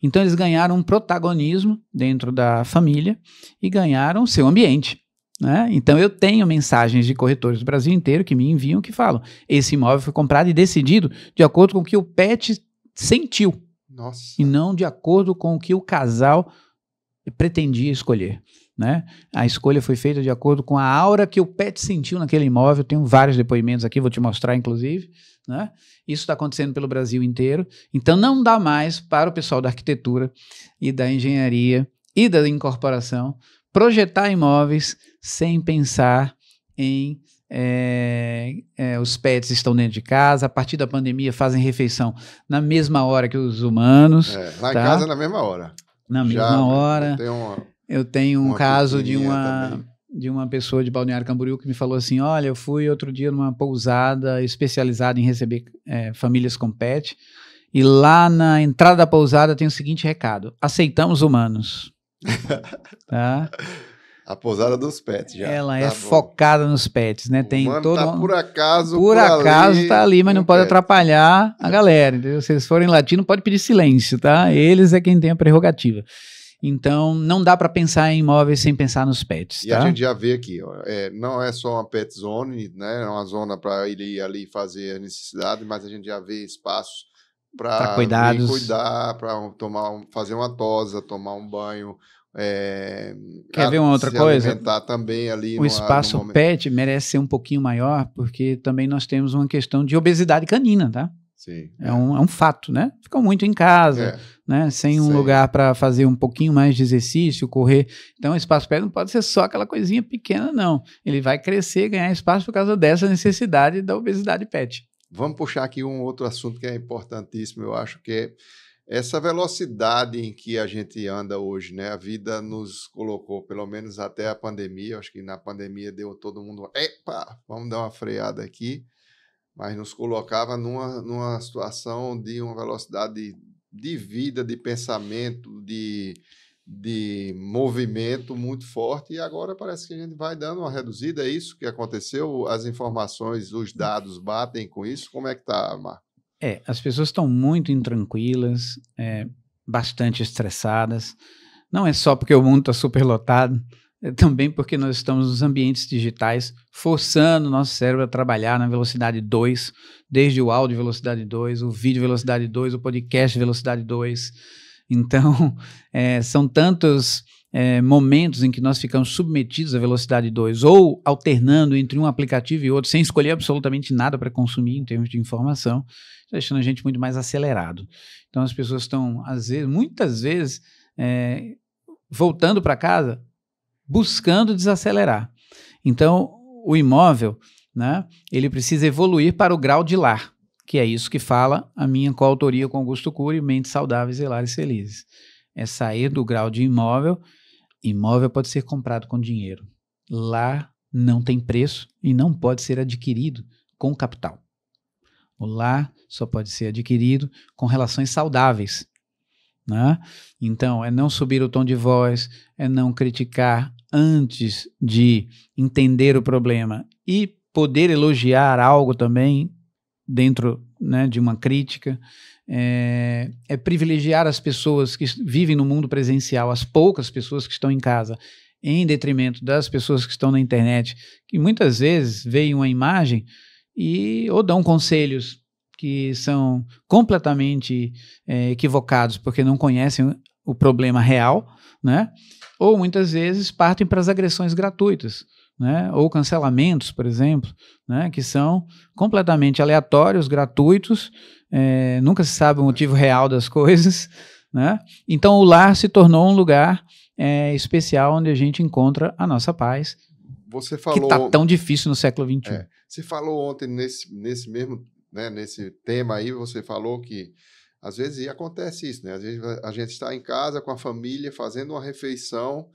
Então eles ganharam um protagonismo dentro da família e ganharam o seu ambiente. Né? Então eu tenho mensagens de corretores do Brasil inteiro que me enviam que falam, esse imóvel foi comprado e decidido de acordo com o que o pet sentiu. Nossa. E não de acordo com o que o casal pretendia escolher. Né? A escolha foi feita de acordo com a aura que o pet sentiu naquele imóvel. Tenho vários depoimentos aqui, vou te mostrar inclusive. Né? Isso está acontecendo pelo Brasil inteiro. Então não dá mais para o pessoal da arquitetura e da engenharia e da incorporação projetar imóveis sem pensar em os pets estão dentro de casa, a partir da pandemia fazem refeição na mesma hora que os humanos. Lá em casa na mesma hora. Na mesma hora. Eu tenho um caso de uma pessoa de Balneário Camboriú que me falou assim, olha, eu fui outro dia numa pousada especializada em receber famílias com pet, e lá na entrada da pousada tem o seguinte recado, aceitamos humanos. Tá? A pousada dos pets já. Ela é focada nos pets, né? Tem mano todo tá por acaso tá ali, mas não pode atrapalhar a galera, entendeu? Se eles forem latinos, pode pedir silêncio, tá? Eles é quem tem a prerrogativa. Então, não dá para pensar em imóveis sem pensar nos pets, E tá? a gente já vê aqui, ó, não é só uma pet zone, né? É uma zona para ir ali fazer a necessidade, mas a gente já vê espaços para cuidar, para fazer uma tosa, tomar um banho. Quer ver uma outra coisa? Também ali o espaço pet merece ser um pouquinho maior, porque também nós temos uma questão de obesidade canina, tá? Sim. É um fato, né? Ficam muito em casa, né? Sem um lugar para fazer um pouquinho mais de exercício, correr. Então, o espaço pet não pode ser só aquela coisinha pequena, não. Ele vai crescer, ganhar espaço por causa dessa necessidade da obesidade pet. Vamos puxar aqui um outro assunto que é importantíssimo, eu acho, que é essa velocidade em que a gente anda hoje, né? A vida nos colocou, pelo menos até a pandemia, acho que na pandemia deu todo mundo, epa, vamos dar uma freada aqui, mas nos colocava numa situação de uma velocidade de vida, de pensamento, de movimento muito forte, e agora parece que a gente vai dando uma reduzida. É isso que aconteceu? As informações, os dados batem com isso? Como é que tá, Marco? As pessoas estão muito intranquilas, bastante estressadas. Não é só porque o mundo está superlotado, é também porque nós estamos nos ambientes digitais, forçando o nosso cérebro a trabalhar na velocidade 2, desde o áudio velocidade 2, o vídeo velocidade 2, o podcast velocidade 2. Então, são tantos momentos em que nós ficamos submetidos à velocidade 2, ou alternando entre um aplicativo e outro, sem escolher absolutamente nada para consumir em termos de informação, deixando a gente muito mais acelerado. Então, as pessoas estão, muitas vezes, voltando para casa, buscando desacelerar. Então, o imóvel, né, ele precisa evoluir para o grau de lar, que é isso que fala a minha coautoria com Augusto Cury, Mentes Saudáveis e Lares Felizes. É sair do grau de imóvel. Imóvel pode ser comprado com dinheiro. Lar não tem preço e não pode ser adquirido com capital. O lar só pode ser adquirido com relações saudáveis. Né? Então, é não subir o tom de voz, é não criticar antes de entender o problema e poder elogiar algo também dentro, né, de uma crítica. é privilegiar as pessoas que vivem no mundo presencial, as poucas pessoas que estão em casa, em detrimento das pessoas que estão na internet, que muitas vezes veem uma imagem ou dão conselhos que são completamente equivocados porque não conhecem o problema real, né? Ou muitas vezes partem para as agressões gratuitas, né? Ou cancelamentos, por exemplo, né? Que são completamente aleatórios, gratuitos, nunca se sabe o motivo real das coisas, né? Então o lar se tornou um lugar especial onde a gente encontra a nossa paz, Você falou, que está tão difícil no século XXI. Você falou ontem nesse mesmo, né, nesse tema aí, você falou que às vezes acontece isso, né? Às vezes a gente está em casa com a família fazendo uma refeição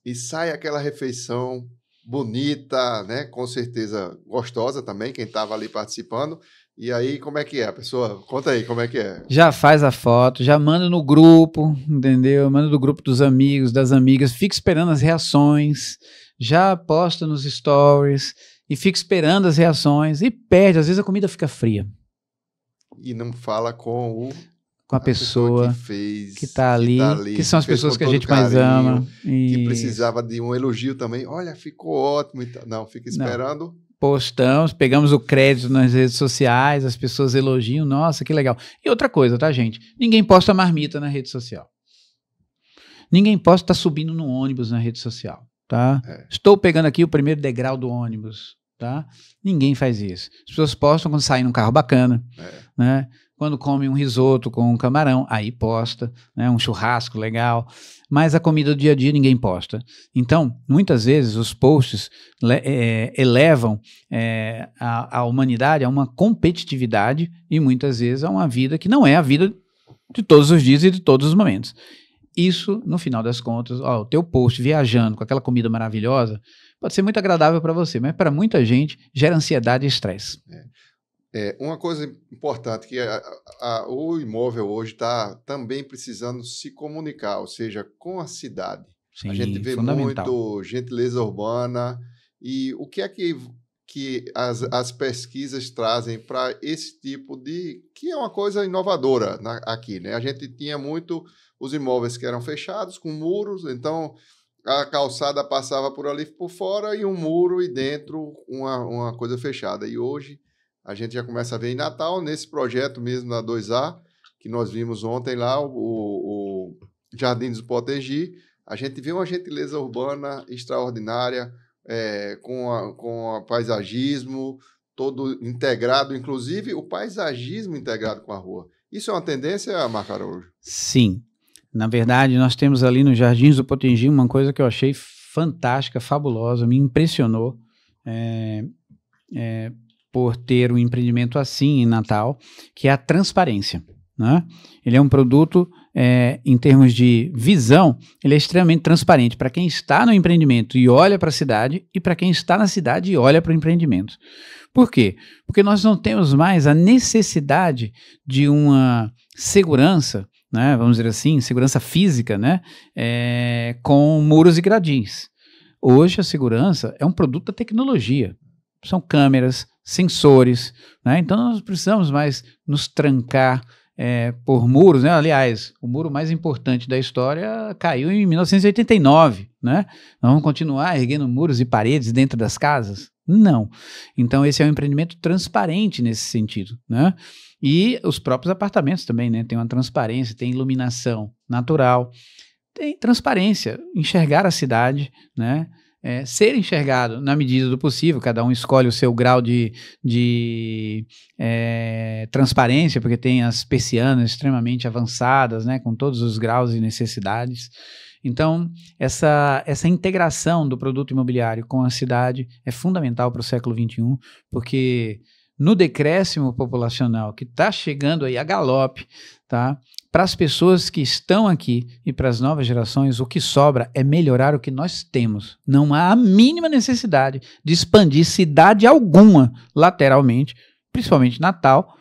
e sai aquela refeição bonita, né? Com certeza gostosa também, quem estava ali participando. E aí, como é que é? A pessoa, conta aí, como é que é? Já faz a foto, já manda no grupo, entendeu? Manda no grupo dos amigos, das amigas, fica esperando as reações, já posta nos stories e fica esperando as reações e perde. Às vezes a comida fica fria. E não fala com a pessoa que fez, que está ali, que são as pessoas que a gente mais ama. Que precisava de um elogio também. Olha, ficou ótimo. Não, fica esperando. Não. Postamos, pegamos o crédito nas redes sociais, as pessoas elogiam, nossa, que legal. E outra coisa, tá, gente? Ninguém posta marmita na rede social. Ninguém posta estar subindo no ônibus na rede social, tá? Estou pegando aqui o primeiro degrau do ônibus, tá? Ninguém faz isso. As pessoas postam quando saem num carro bacana, né? Quando come um risoto com um camarão, aí posta, né? Um churrasco legal, mas a comida do dia a dia ninguém posta. Então, muitas vezes os posts elevam a humanidade a uma competitividade e muitas vezes a uma vida que não é a vida de todos os dias e de todos os momentos. Isso, no final das contas, o teu post viajando com aquela comida maravilhosa pode ser muito agradável para você, mas para muita gente gera ansiedade e estresse. Uma coisa importante que o imóvel hoje está também precisando se comunicar, ou seja, com a cidade. Sim, a gente vê muito gentileza urbana e o que é que as pesquisas trazem para esse tipo que é uma coisa inovadora aqui, né? A gente tinha muito os imóveis que eram fechados com muros, então a calçada passava por ali por fora e um muro e dentro uma coisa fechada. E hoje a gente já começa a ver em Natal, nesse projeto mesmo da 2A, que nós vimos ontem lá, o Jardim dos Potengi, a gente vê uma gentileza urbana extraordinária, com o paisagismo todo integrado, inclusive o paisagismo integrado com a rua. Isso é uma tendência, Marco Araújo? Sim. Na verdade, nós temos ali nos Jardins do Potengi uma coisa que eu achei fantástica, fabulosa, me impressionou, por ter um empreendimento assim em Natal, que é a transparência, né? Ele é um produto, em termos de visão, ele é extremamente transparente para quem está no empreendimento e olha para a cidade e para quem está na cidade e olha para o empreendimento. Por quê? Porque nós não temos mais a necessidade de uma segurança, né, vamos dizer assim, segurança física, né, com muros e gradins. Hoje a segurança é um produto da tecnologia. São câmeras, sensores, né? Então nós precisamos mais nos trancar por muros, né? Aliás, o muro mais importante da história caiu em 1989, né? Nós vamos continuar erguendo muros e paredes dentro das casas? Não. Então esse é um empreendimento transparente nesse sentido, né? E os próprios apartamentos também, né? Tem uma transparência, tem iluminação natural, tem transparência, enxergar a cidade, né? Ser enxergado na medida do possível, cada um escolhe o seu grau de transparência, porque tem as persianas extremamente avançadas, né, com todos os graus e necessidades. Então, essa integração do produto imobiliário com a cidade é fundamental para o século XXI, porque no decréscimo populacional que está chegando aí a galope, tá? Para as pessoas que estão aqui e para as novas gerações, o que sobra é melhorar o que nós temos. Não há a mínima necessidade de expandir cidade alguma lateralmente, principalmente Natal,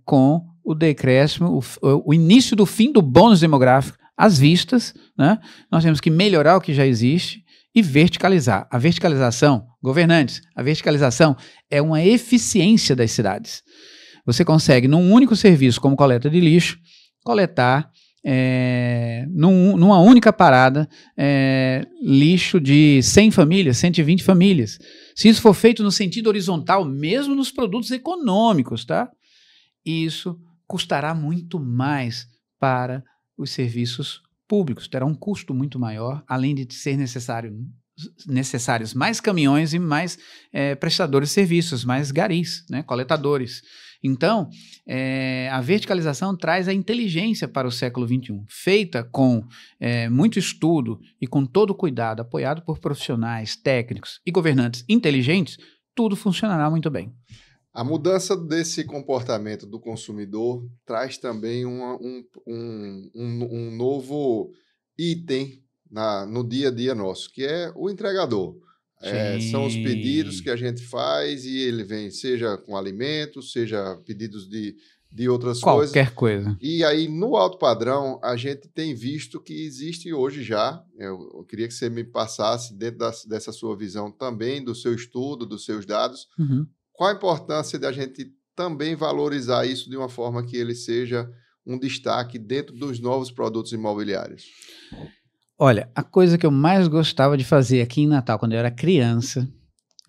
com o decréscimo, o início do fim do bônus demográfico às vistas, né? Nós temos que melhorar o que já existe e verticalizar. A verticalização, governantes, a verticalização é uma eficiência das cidades. você consegue, num único serviço como coleta de lixo, coletar numa única parada lixo de 100 famílias, 120 famílias. Se isso for feito no sentido horizontal, mesmo nos produtos econômicos, tá? Isso custará muito mais para os serviços públicos, terá um custo muito maior, além de ser necessários mais caminhões e mais prestadores de serviços, mais garis, né, coletadores. Então, a verticalização traz a inteligência para o século XXI, feita com muito estudo e com todo cuidado, apoiado por profissionais, técnicos e governantes inteligentes, tudo funcionará muito bem. A mudança desse comportamento do consumidor traz também um novo item no dia a dia nosso, que é o entregador. São os pedidos que a gente faz e ele vem, seja com alimentos, seja pedidos de outras coisas. Qualquer coisa. E aí, no alto padrão, a gente tem visto que existe hoje já, eu queria que você me passasse, dentro dessa sua visão também, do seu estudo, dos seus dados, qual a importância da gente também valorizar isso de uma forma que ele seja um destaque dentro dos novos produtos imobiliários? Olha, a coisa que eu mais gostava de fazer aqui em Natal, quando eu era criança,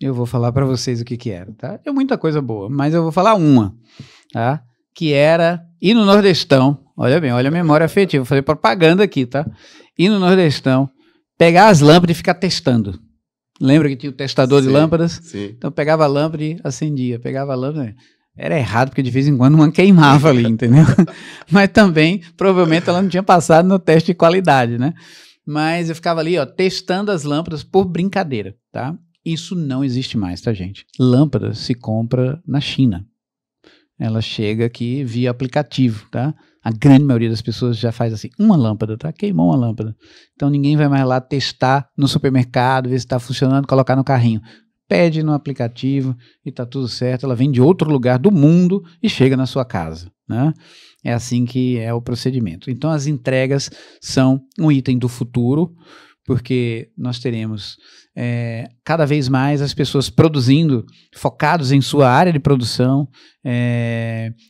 eu vou falar para vocês o que era, tá? É muita coisa boa, mas eu vou falar uma, tá? Que era ir no Nordestão, olha bem, olha a memória afetiva, vou fazer propaganda aqui, tá? Ir no Nordestão, pegar as lâmpadas e ficar testando. Lembra que tinha o testador de lâmpadas? Sim. Então pegava a lâmpada e acendia, pegava a lâmpada. Era errado, porque de vez em quando uma queimava ali, entendeu? Mas também, provavelmente, ela não tinha passado no teste de qualidade, né? Mas eu ficava ali, ó, testando as lâmpadas por brincadeira, tá? Isso não existe mais, tá, gente? Lâmpada se compra na China. Ela chega aqui via aplicativo, tá? A grande maioria das pessoas já faz assim, uma lâmpada, tá? Queimou uma lâmpada. Então ninguém vai mais lá testar no supermercado, ver se está funcionando, colocar no carrinho. Pede no aplicativo e tá tudo certo. Ela vem de outro lugar do mundo e chega na sua casa, né? É assim que é o procedimento. Então as entregas são um item do futuro, porque nós teremos cada vez mais as pessoas produzindo, focados em sua área de produção,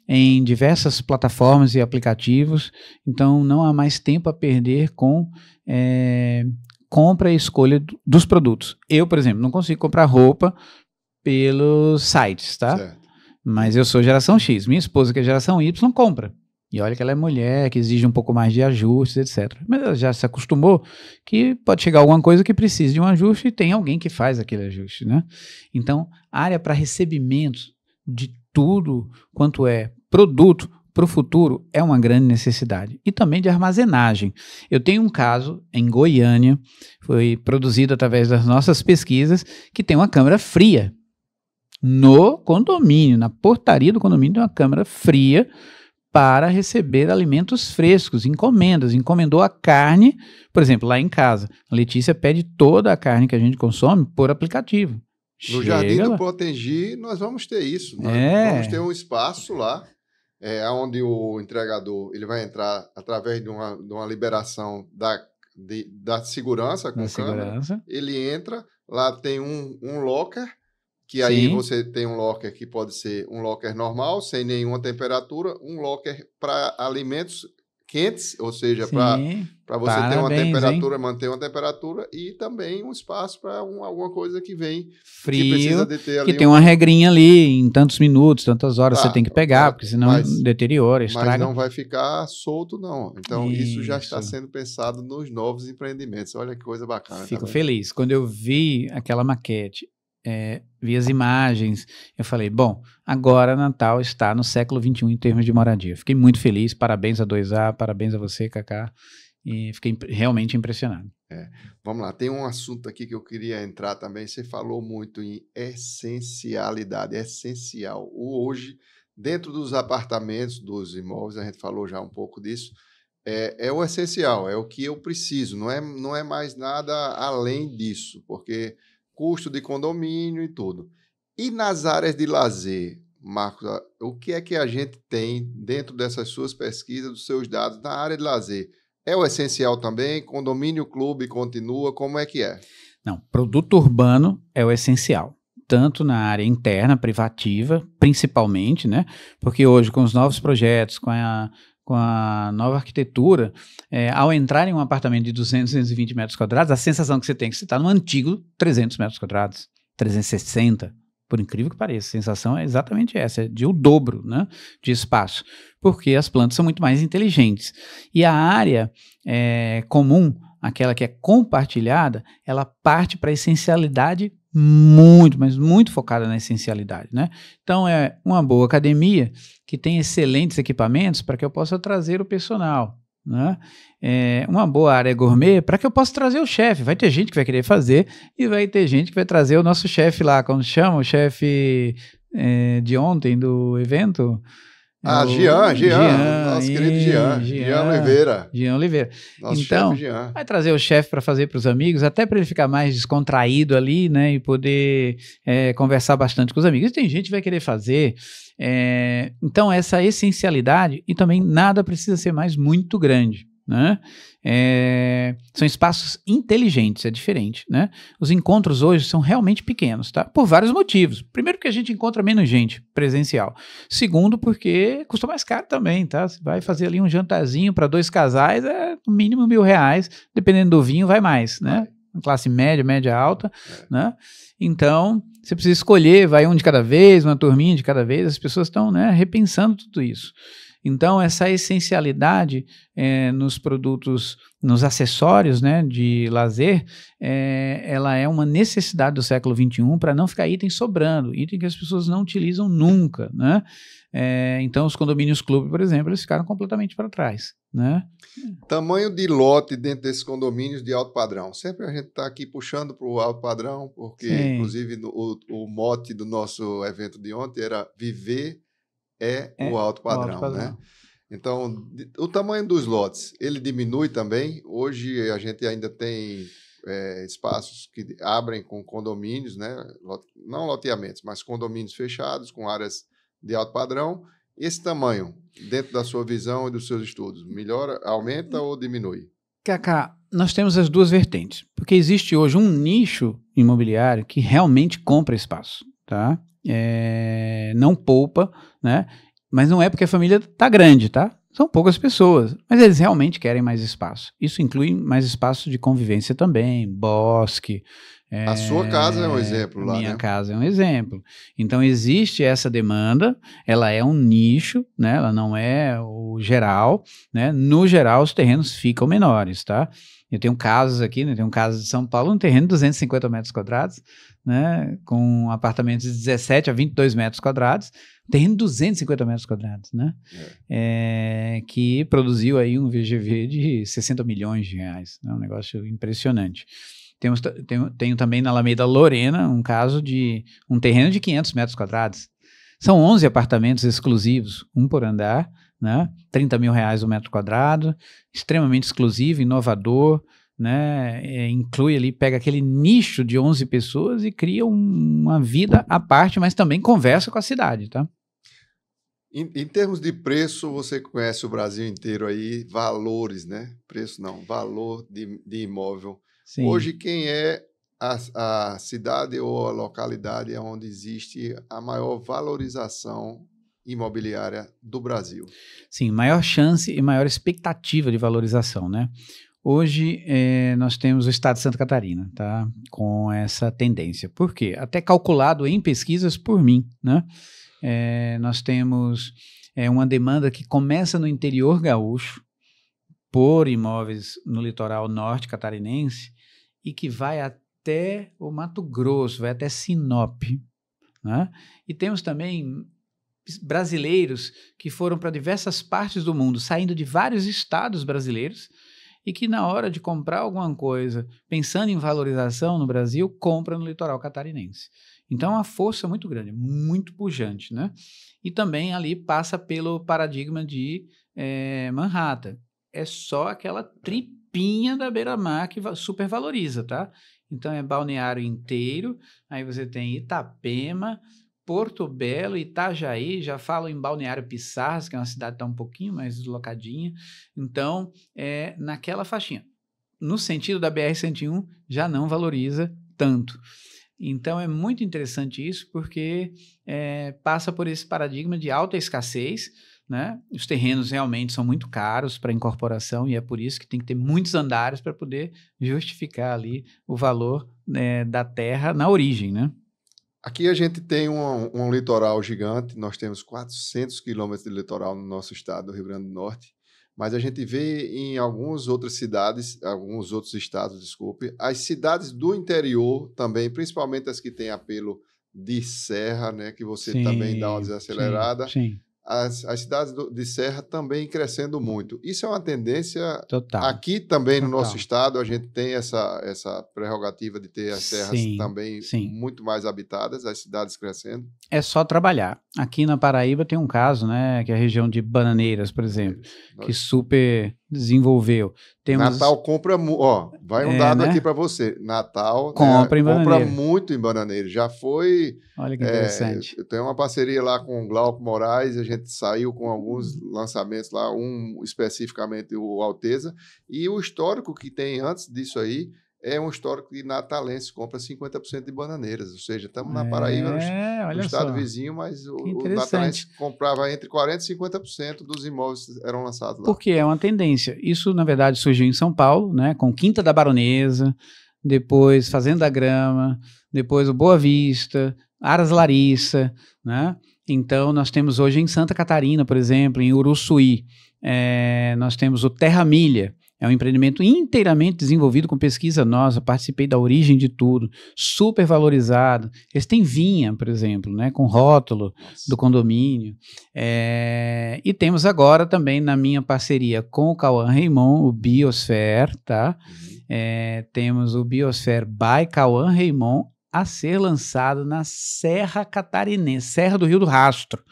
em diversas plataformas e aplicativos. Então não há mais tempo a perder com compra e escolha dos produtos. Eu, por exemplo, não consigo comprar roupa pelos sites, tá? Certo. Mas eu sou geração X. Minha esposa, que é geração Y, compra. E olha que ela é mulher, que exige um pouco mais de ajustes, etc. Mas ela já se acostumou que pode chegar alguma coisa que precise de um ajuste e tem alguém que faz aquele ajuste, né? Então, a área para recebimentos de tudo quanto é produto para o futuro é uma grande necessidade. E também de armazenagem. Eu tenho um caso em Goiânia, foi produzido através das nossas pesquisas, que tem uma câmara fria. No condomínio, na portaria do condomínio, tem uma câmara fria para receber alimentos frescos, encomendas. Encomendou a carne, por exemplo, lá em casa. A Letícia pede toda a carne que a gente consome por aplicativo. No Jardim do Potengi, nós vamos ter isso. Nós vamos ter um espaço lá, onde o entregador ele vai entrar através de uma liberação da segurança com câmera. Ele entra, lá tem um locker, que aí você tem um locker que pode ser um locker normal, sem nenhuma temperatura, um locker para alimentos quentes, ou seja, para você ter uma temperatura, manter uma temperatura, e também um espaço para alguma coisa que vem frio, que precisa de ter ali que tem uma regrinha ali, em tantos minutos, tantas horas você tem que pegar, porque senão deteriora, estraga. Mas não vai ficar solto, não. Então, isso já está sendo pensado nos novos empreendimentos. Olha que coisa bacana. Fico feliz. Quando eu vi aquela maquete, vi as imagens, eu falei, bom, agora Natal está no século XXI em termos de moradia. Fiquei muito feliz, parabéns a 2A, parabéns a você, Cacá, e fiquei realmente impressionado. Vamos lá, tem um assunto aqui que eu queria entrar também. Você falou muito em essencialidade, essencial. Hoje, dentro dos apartamentos, dos imóveis, a gente falou já um pouco disso, é o essencial, é o que eu preciso, não é mais nada além disso, porque custo de condomínio e tudo. E nas áreas de lazer, Marcos, o que é que a gente tem dentro dessas suas pesquisas, dos seus dados, na área de lazer? É o essencial também? Condomínio, clube continua? Como é que é? Não, produto urbano é o essencial. tanto na área interna, privativa, principalmente, né? Porque hoje, com os novos projetos, com a nova arquitetura, ao entrar em um apartamento de 200, 220 metros quadrados, a sensação que você tem é que você está num antigo 300 metros quadrados, 360, por incrível que pareça, a sensação é exatamente essa, é de o dobro, né, de espaço, porque as plantas são muito mais inteligentes. E a área comum, aquela que é compartilhada, ela parte para a essencialidade muito, mas muito focada na essencialidade, né? Então, é uma boa academia que tem excelentes equipamentos para que eu possa trazer o personal, né? Uma boa área gourmet para que eu possa trazer o chefe. Vai ter gente que vai querer fazer e vai ter gente que vai trazer o nosso chefe lá, como chama? O chefe de ontem do evento? Jean, nosso querido Jean Oliveira. Jean Oliveira. Nosso então, chefe Jean. vai trazer o chefe para fazer para os amigos, até para ele ficar mais descontraído ali, né, e poder conversar bastante com os amigos. E tem gente que vai querer fazer. Então, essa essencialidade, e também nada precisa ser mais muito grande, né? São espaços inteligentes, é diferente, né? Os encontros hoje são realmente pequenos, tá? Por vários motivos. Primeiro, porque a gente encontra menos gente presencial. Segundo, porque custa mais caro também, tá? Você vai fazer ali um jantarzinho para 2 casais, no mínimo R$1.000, dependendo do vinho, vai mais, né? Classe média, média alta, né? Então, você precisa escolher, vai um de cada vez, uma turminha de cada vez, as pessoas estão, né, repensando tudo isso. Então, essa essencialidade nos produtos, nos acessórios, né, de lazer, ela é uma necessidade do século XXI para não ficar item sobrando, item que as pessoas não utilizam nunca, né? Então, os condomínios clube, por exemplo, eles ficaram completamente para trás, né? Tamanho de lote dentro desses condomínios de alto padrão. Sempre a gente está aqui puxando para o alto padrão, porque, sim, inclusive, o mote do nosso evento de ontem era viver o alto padrão, né? Então, o tamanho dos lotes, ele diminui também. Hoje, a gente ainda tem espaços que abrem com condomínios, né? Não loteamentos, mas condomínios fechados, com áreas de alto padrão. Esse tamanho, dentro da sua visão e dos seus estudos, melhora, aumenta ou diminui? Cacá, nós temos as duas vertentes, porque existe hoje um nicho imobiliário que realmente compra espaço, tá? Não poupa, né? Mas não é porque a família está grande, tá? São poucas pessoas, mas eles realmente querem mais espaço. Isso inclui mais espaço de convivência também, bosque. A sua casa é um exemplo lá, minha casa é um exemplo. Então, existe essa demanda, ela é um nicho, né? Ela não é o geral, né? No geral, os terrenos ficam menores, tá? Eu tenho casos aqui, né? Tem um caso de São Paulo, um terreno de 250 metros quadrados, né? Com apartamentos de 17 a 22 metros quadrados, terreno de 250 metros quadrados, né? Que produziu aí um VGV de 60 milhões de reais, né? Um negócio impressionante. Tenho também na Alameda Lorena um caso de um terreno de 500 metros quadrados. São 11 apartamentos exclusivos, um por andar, né? 30 mil reais o metro quadrado, extremamente exclusivo, inovador, né? Inclui ali, pega aquele nicho de 11 pessoas e cria uma vida à parte, mas também conversa com a cidade, tá? Em termos de preço, você conhece o Brasil inteiro aí, valores, né? Preço não, valor de imóvel. Sim. Hoje, quem é a cidade ou a localidade onde existe a maior valorização imobiliária do Brasil? Sim, maior chance e maior expectativa de valorização, né? Hoje, nós temos o estado de Santa Catarina, tá? Com essa tendência. Por quê? Até calculado em pesquisas por mim, né? Nós temos uma demanda que começa no interior gaúcho, por imóveis no litoral norte catarinense, e que vai até o Mato Grosso, vai até Sinop, né? E temos também brasileiros que foram para diversas partes do mundo, saindo de vários estados brasileiros, e que na hora de comprar alguma coisa, pensando em valorização no Brasil, compra no litoral catarinense. Então, é uma força muito grande, muito pujante, né? E também ali passa pelo paradigma de Manhattan. É só aquela tripinha da beira-mar que supervaloriza, tá? Então, é Balneário inteiro, aí você tem Itapema, Porto Belo, Itajaí, já falo em Balneário Pissarras, que é uma cidade que está um pouquinho mais deslocadinha. Então, naquela faixinha. No sentido da BR-101, já não valoriza tanto. Então é muito interessante isso, porque passa por esse paradigma de alta escassez, né? Os terrenos realmente são muito caros para incorporação e é por isso que tem que ter muitos andares para poder justificar ali o valor, né, da terra na origem, né? Aqui a gente tem um litoral gigante, nós temos 400 quilômetros de litoral no nosso estado, do Rio Grande do Norte, mas a gente vê em alguns outros estados, desculpe, as cidades do interior também, principalmente as que têm apelo de serra, né, que você também dá uma desacelerada. Sim. As cidades de serra também crescendo muito. Isso é uma tendência. Total. Aqui também no nosso estado, a gente tem essa prerrogativa de ter as serras também muito mais habitadas, as cidades crescendo. É só trabalhar. Aqui na Paraíba tem um caso, né, que é a região de Bananeiras, por exemplo, que super desenvolveu. Natal compra, vai um dado, né, aqui para você. Natal compra muito em Bananeiras. Já foi. Olha que interessante. Eu tenho uma parceria lá com o Glauco Moraes, a gente saiu com alguns lançamentos lá, um especificamente o Alteza, e o histórico que tem antes disso aí é um histórico que natalense compra 50% de Bananeiras, ou seja, estamos na Paraíba, no estado vizinho, mas o natalense comprava entre 40% e 50% dos imóveis que eram lançados lá. Porque é uma tendência. Isso, na verdade, surgiu em São Paulo, né, com Quinta da Baronesa, depois Fazenda da Grama, depois o Boa Vista, Aras Larissa, né? Então, nós temos hoje em Santa Catarina, por exemplo, em Uruçuí, nós temos o Terra Milha. É um empreendimento inteiramente desenvolvido com pesquisa nossa, participei da origem de tudo, super valorizado. Eles têm vinha, por exemplo, né, com rótulo do condomínio. E temos agora também, na minha parceria com o Cauã Raymond, o Biosphere, tá? Temos o Biosphere by Cauã Raymond a ser lançado na Serra Catarinense, Serra do Rio do Rastro,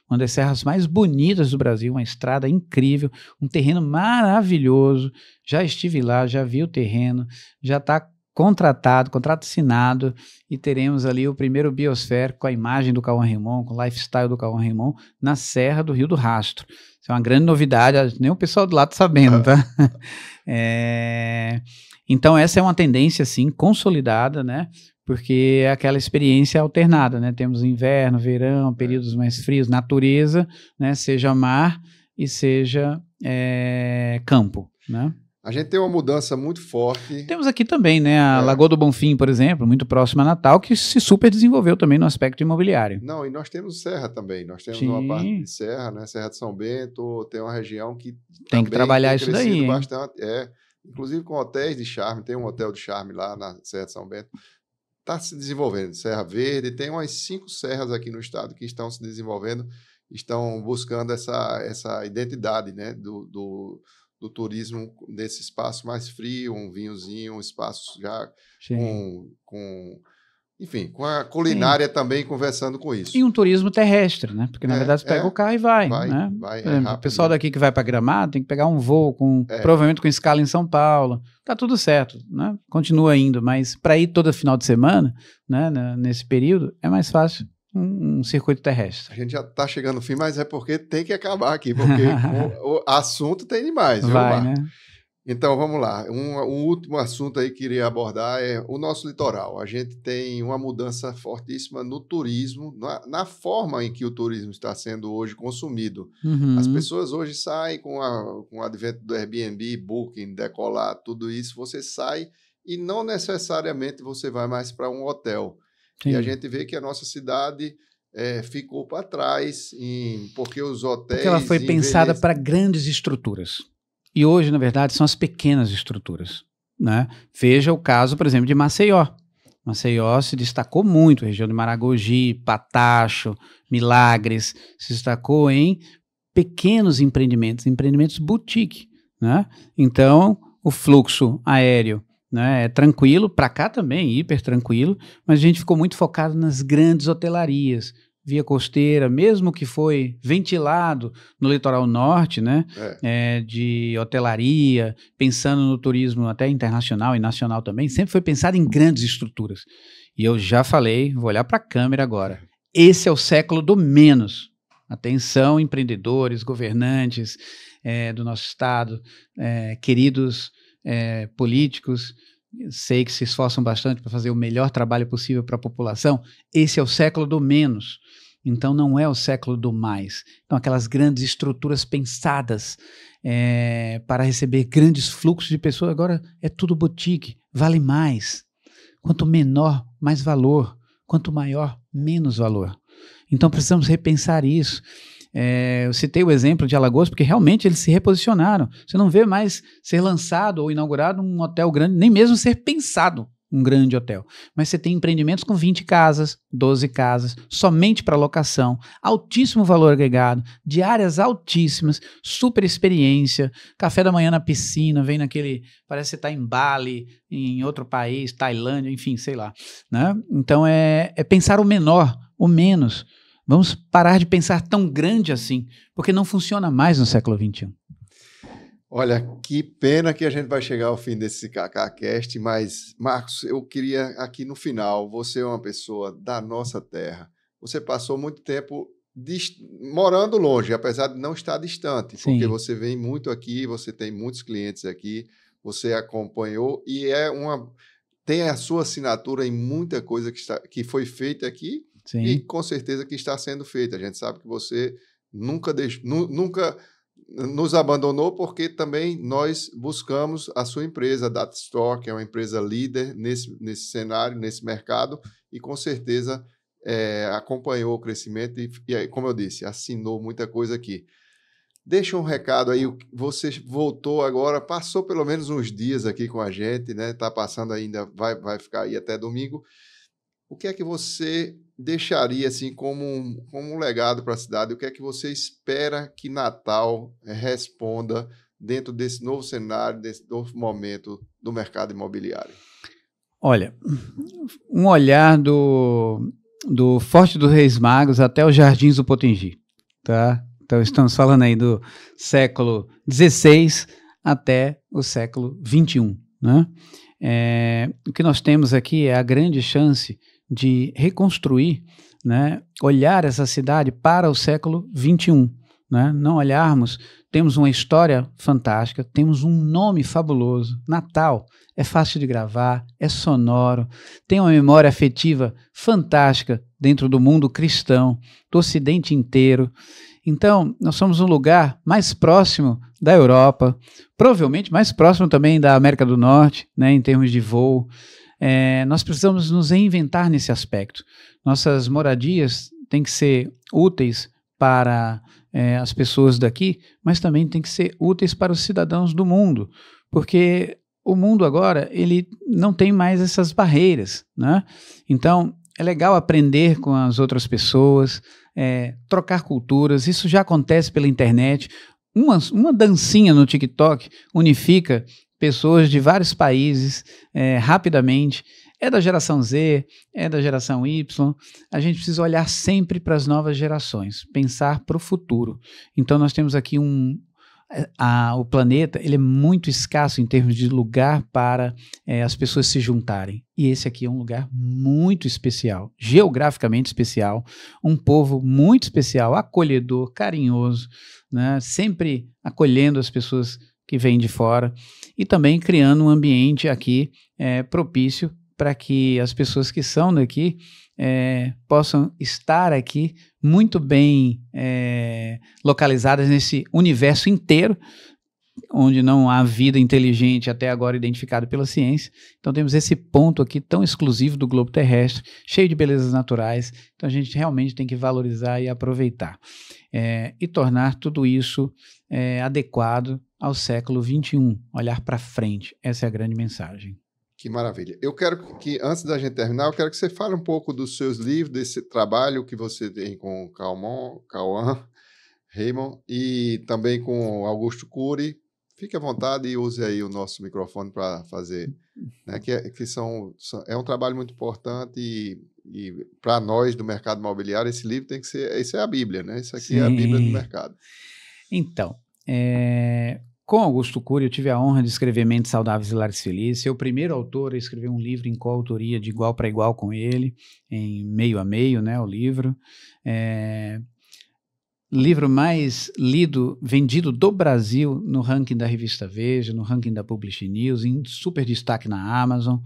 uma das serras mais bonitas do Brasil, uma estrada incrível, um terreno maravilhoso. Já estive lá, já vi o terreno, já está contrato assinado, e teremos ali o primeiro Biosphere com a imagem do Cauã Raymond, com o lifestyle do Cauã Raymond, na Serra do Rio do Rastro. Isso é uma grande novidade, nem o pessoal do lado está sabendo, tá? Então essa é uma tendência, assim, consolidada, né? Porque é aquela experiência alternada, né? Temos inverno, verão, períodos mais frios, natureza, né? Seja mar e seja campo, né? A gente tem uma mudança muito forte. Temos aqui também, né? A Lagoa do Bonfim, por exemplo, muito próxima a Natal, que se super desenvolveu também no aspecto imobiliário. Não, e nós temos serra também. Nós temos uma parte de serra, né? Serra de São Bento, tem uma região que tem que trabalhar isso daí, bastante. Inclusive com hotéis de charme, tem um hotel de charme lá na Serra de São Bento. Está se desenvolvendo, Serra Verde, tem umas 5 serras aqui no estado que estão se desenvolvendo, estão buscando essa identidade, né, do turismo nesse espaço mais frio, um vinhozinho, um espaço já enfim, com a culinária também conversando com isso. E um turismo terrestre, né? Porque na verdade você pega o carro e vai, né? Exemplo, o pessoal daqui que vai para Gramado tem que pegar um voo provavelmente com escala em São Paulo. Tá tudo certo, né? Continua indo, mas para ir todo final de semana, né? Nesse período, é mais fácil um circuito terrestre. A gente já está chegando no fim, mas é porque tem que acabar aqui, porque o assunto tem demais, viu, Vai, né? Então, vamos lá. Um último assunto aí que queria abordar é o nosso litoral. A gente tem uma mudança fortíssima no turismo, na forma em que o turismo está sendo hoje consumido. As pessoas hoje saem com o advento do Airbnb, Booking, Decolar, tudo isso. Você sai e não necessariamente você vai mais para um hotel. Sim. E a gente vê que a nossa cidade ficou para trás, porque os hotéis... Porque ela foi pensada para grandes estruturas. E hoje, na verdade, são as pequenas estruturas, né? Veja o caso, por exemplo, de Maceió. Maceió se destacou muito, região de Maragogi, Patacho, Milagres, se destacou em pequenos empreendimentos boutique, né? Então, o fluxo aéreo, né, é tranquilo, para cá também, hiper tranquilo, mas a gente ficou muito focado nas grandes hotelarias, via costeira, mesmo que foi ventilado no litoral norte, né, de hotelaria, pensando no turismo até internacional e nacional também, sempre foi pensado em grandes estruturas. E eu já falei, vou olhar para a câmera agora, esse é o século do menos. Atenção, empreendedores, governantes do nosso estado, queridos políticos, sei que se esforçam bastante para fazer o melhor trabalho possível para a população, esse é o século do menos. Então, não é o século do mais. Então, aquelas grandes estruturas pensadas para receber grandes fluxos de pessoas, agora é tudo boutique, vale mais. Quanto menor, mais valor. Quanto maior, menos valor. Então, precisamos repensar isso. Eu citei o exemplo de Alagoas, porque realmente eles se reposicionaram. Você não vê mais ser lançado ou inaugurado um hotel grande, nem mesmo ser pensado um grande hotel. Mas você tem empreendimentos com 20 casas, 12 casas, somente para locação, altíssimo valor agregado, diárias altíssimas, super experiência, café da manhã na piscina, vem naquele, parece que você está em Bali, em outro país, Tailândia, enfim, sei lá. Né? Então é pensar o menor, o menos. Vamos parar de pensar tão grande assim, porque não funciona mais no século XXI. Olha, que pena que a gente vai chegar ao fim desse KKCast, mas, Marcos, eu queria aqui no final, você é uma pessoa da nossa terra, você passou muito tempo morando longe, apesar de não estar distante, Sim. Porque você vem muito aqui, você tem muitos clientes aqui, você acompanhou e tem a sua assinatura em muita coisa que foi feita aqui. Sim. E com certeza que está sendo feita. A gente sabe que você nunca nos abandonou, porque também nós buscamos a sua empresa, a Data Store, que é uma empresa líder nesse cenário, nesse mercado, e com certeza acompanhou o crescimento e, como eu disse, assinou muita coisa aqui. Deixa um recado aí, você voltou agora, passou pelo menos uns dias aqui com a gente, né? Está passando ainda, vai ficar aí até domingo. O que é que você deixaria assim como um legado para a cidade? O que é que você espera que Natal responda dentro desse novo cenário, desse novo momento do mercado imobiliário? Olha, um olhar do Forte dos Reis Magos até os Jardins do Potengi, tá? Então, estamos falando aí do século XVI até o século XXI, né? O que nós temos aqui é a grande chance de reconstruir, né, olhar essa cidade para o século XXI, né, não olharmos, temos uma história fantástica, temos um nome fabuloso, Natal, é fácil de gravar, é sonoro, tem uma memória afetiva fantástica dentro do mundo cristão, do Ocidente inteiro. Então, nós somos um lugar mais próximo da Europa, provavelmente mais próximo também da América do Norte, né, em termos de voo. Nós precisamos nos reinventar nesse aspecto. Nossas moradias têm que ser úteis para as pessoas daqui, mas também têm que ser úteis para os cidadãos do mundo, porque o mundo agora ele não tem mais essas barreiras, né? Então, é legal aprender com as outras pessoas, trocar culturas, isso já acontece pela internet. Uma dancinha no TikTok unifica pessoas de vários países rapidamente. É da geração Z, é da geração Y. A gente precisa olhar sempre para as novas gerações, pensar para o futuro. Então, nós temos aqui o planeta, ele é muito escasso em termos de lugar para as pessoas se juntarem. E esse aqui é um lugar muito especial, geograficamente especial, um povo muito especial, acolhedor, carinhoso, né? Sempre acolhendo as pessoas que vêm de fora e também criando um ambiente aqui propício para que as pessoas que são daqui possam estar aqui muito bem localizadas nesse universo inteiro, onde não há vida inteligente até agora identificada pela ciência. Então temos esse ponto aqui tão exclusivo do globo terrestre, cheio de belezas naturais. Então a gente realmente tem que valorizar e aproveitar e tornar tudo isso adequado ao século XXI, olhar para frente. Essa é a grande mensagem. Que maravilha. Eu quero que, antes da gente terminar, eu quero que você fale um pouco dos seus livros, desse trabalho que você tem com Cauã Raymond e também com Augusto Cury. Fique à vontade e use aí o nosso microfone para fazer, né, é um trabalho muito importante e para nós do mercado imobiliário, esse livro tem que ser, isso é a Bíblia, né? Isso aqui Sim. É a Bíblia do mercado. Então, com Augusto Cury, eu tive a honra de escrever Mentes Saudáveis e Lares Felizes. Ser o primeiro autor a escrever um livro em coautoria de igual para igual com ele, em meio a meio, né, o livro. livro mais lido, vendido do Brasil no ranking da revista Veja, no ranking da Publish News, em super destaque na Amazon.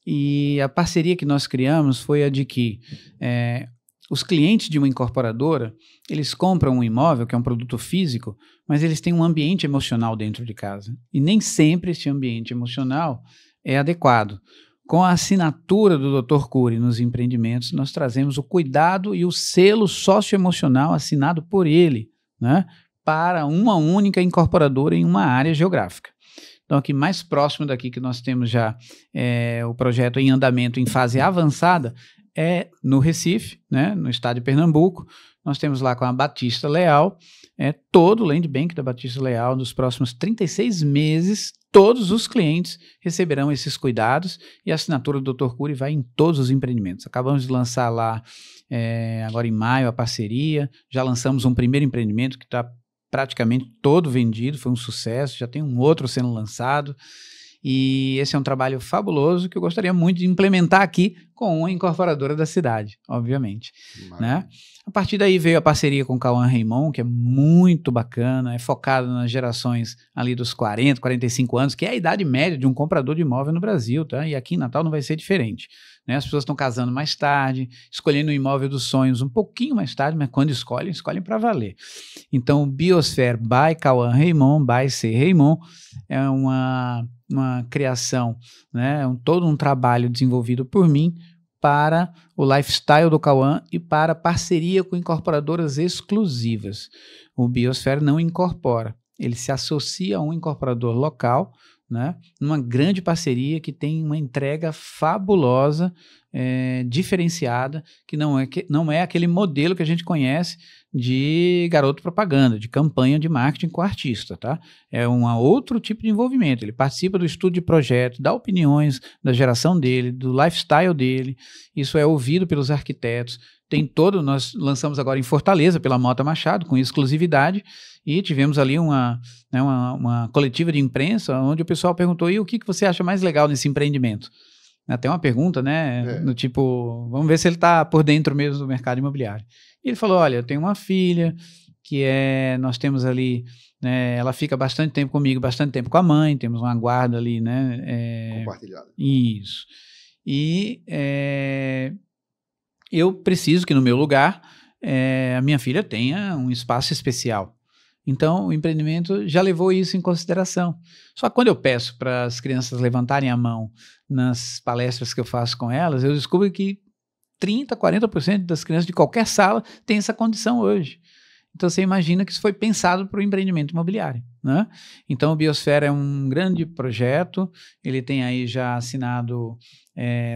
E a parceria que nós criamos foi a de que os clientes de uma incorporadora, eles compram um imóvel, que é um produto físico, mas eles têm um ambiente emocional dentro de casa. E nem sempre esse ambiente emocional é adequado. Com a assinatura do Dr. Cury nos empreendimentos, nós trazemos o cuidado e o selo socioemocional assinado por ele, né, para uma única incorporadora em uma área geográfica. Então, aqui mais próximo daqui que nós temos já o projeto em andamento em fase avançada é no Recife, né, no estado de Pernambuco. Nós temos lá com a Batista Leal, todo o Land Bank da Batista Leal, nos próximos 36 meses, todos os clientes receberão esses cuidados e a assinatura do Dr. Cury vai em todos os empreendimentos. Acabamos de lançar lá, agora em maio, a parceria, já lançamos um primeiro empreendimento que está praticamente todo vendido, foi um sucesso, já tem um outro sendo lançado, e esse é um trabalho fabuloso que eu gostaria muito de implementar aqui com uma incorporadora da cidade, obviamente, né? A partir daí veio a parceria com o Cauã Raymond, que é muito bacana, é focado nas gerações ali dos 40, 45 anos, que é a idade média de um comprador de imóvel no Brasil, tá? E aqui em Natal não vai ser diferente, né? As pessoas estão casando mais tarde, escolhendo o imóvel dos sonhos um pouquinho mais tarde, mas quando escolhem para valer. Então, o Biosphere by Cauã Raymond, by C. Raymond, é uma criação, né? Todo um trabalho desenvolvido por mim para o lifestyle do Cauã e para parceria com incorporadoras exclusivas. O Biosphere não incorpora, ele se associa a um incorporador local, né, numa grande parceria que tem uma entrega fabulosa, diferenciada, que não é aquele modelo que a gente conhece de garoto propaganda, de campanha de marketing com artista, tá? É um outro tipo de envolvimento. Ele participa do estudo de projeto, dá opiniões da geração dele, do lifestyle dele. Isso é ouvido pelos arquitetos. Nós lançamos agora em Fortaleza pela Mota Machado, com exclusividade, e tivemos ali uma coletiva de imprensa onde o pessoal perguntou: e o que você acha mais legal nesse empreendimento? Até uma pergunta, né? Do tipo, vamos ver se ele está por dentro mesmo do mercado imobiliário. E ele falou: olha, eu tenho uma filha que nós temos ali, né, ela fica bastante tempo comigo, bastante tempo com a mãe, temos uma guarda ali, né? Compartilhada. Isso. E eu preciso que no meu lugar a minha filha tenha um espaço especial. Então, o empreendimento já levou isso em consideração. Só que quando eu peço para as crianças levantarem a mão nas palestras que eu faço com elas, eu descubro que 30%, 40% das crianças de qualquer sala têm essa condição hoje. Então, você imagina que isso foi pensado para o empreendimento imobiliário, né? Então, o Biosphere é um grande projeto, ele tem aí já assinado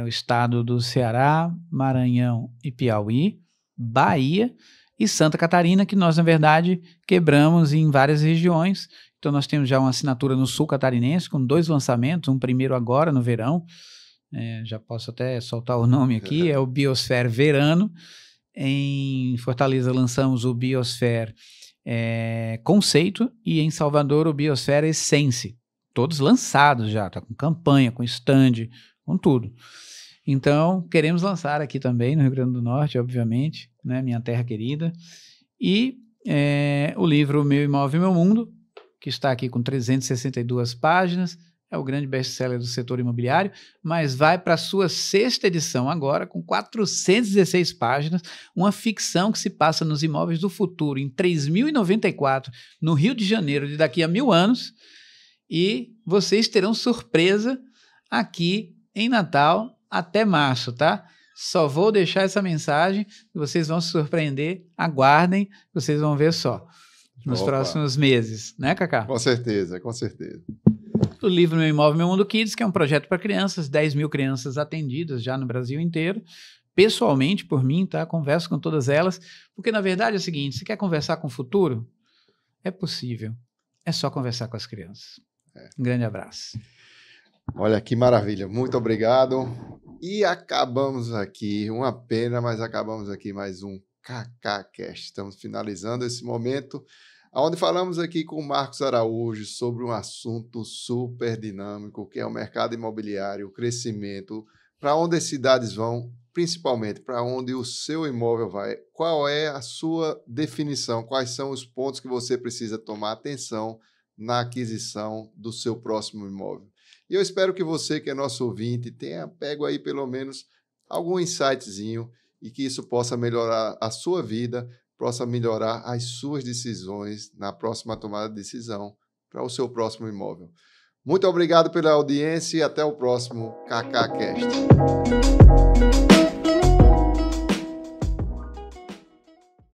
o estado do Ceará, Maranhão e Piauí, Bahia e Santa Catarina, que nós, na verdade, quebramos em várias regiões. Então, nós temos já uma assinatura no sul catarinense, com 2 lançamentos, um primeiro agora no verão, já posso até soltar o nome aqui, é o Biosphere Verano. Em Fortaleza lançamos o Biosphere Conceito e em Salvador o Biosphere Essence. Todos lançados já, tá com campanha, com stand, com tudo. Então, queremos lançar aqui também no Rio Grande do Norte, obviamente, né, minha terra querida. E o livro Meu Imóvel, Meu Mundo, que está aqui com 362 páginas, é o grande best-seller do setor imobiliário, mas vai para a sua 6ª edição agora, com 416 páginas, uma ficção que se passa nos imóveis do futuro, em 3094, no Rio de Janeiro, de daqui a 1000 anos, e vocês terão surpresa aqui em Natal até março, tá? Só vou deixar essa mensagem, vocês vão se surpreender, aguardem, vocês vão ver só, nos próximos meses, né, Cacá? Com certeza, com certeza. O livro Meu Imóvel, Meu Mundo Kids, que é um projeto para crianças, 10.000 crianças atendidas já no Brasil inteiro, pessoalmente por mim, tá? Converso com todas elas, porque na verdade é o seguinte, você quer conversar com o futuro? É possível, é só conversar com as crianças. Um grande abraço. Olha que maravilha, muito obrigado. E acabamos aqui, uma pena, mas acabamos aqui mais um KKCast. Estamos finalizando esse momento, onde falamos aqui com o Marcos Araújo sobre um assunto super dinâmico, que é o mercado imobiliário, o crescimento, para onde as cidades vão principalmente para onde o seu imóvel vai, qual é a sua definição, quais são os pontos que você precisa tomar atenção na aquisição do seu próximo imóvel. E eu espero que você, que é nosso ouvinte, tenha pego aí pelo menos algum insightzinho e que isso possa melhorar a sua vida, possa melhorar as suas decisões na próxima tomada de decisão para o seu próximo imóvel. Muito obrigado pela audiência e até o próximo KKCast.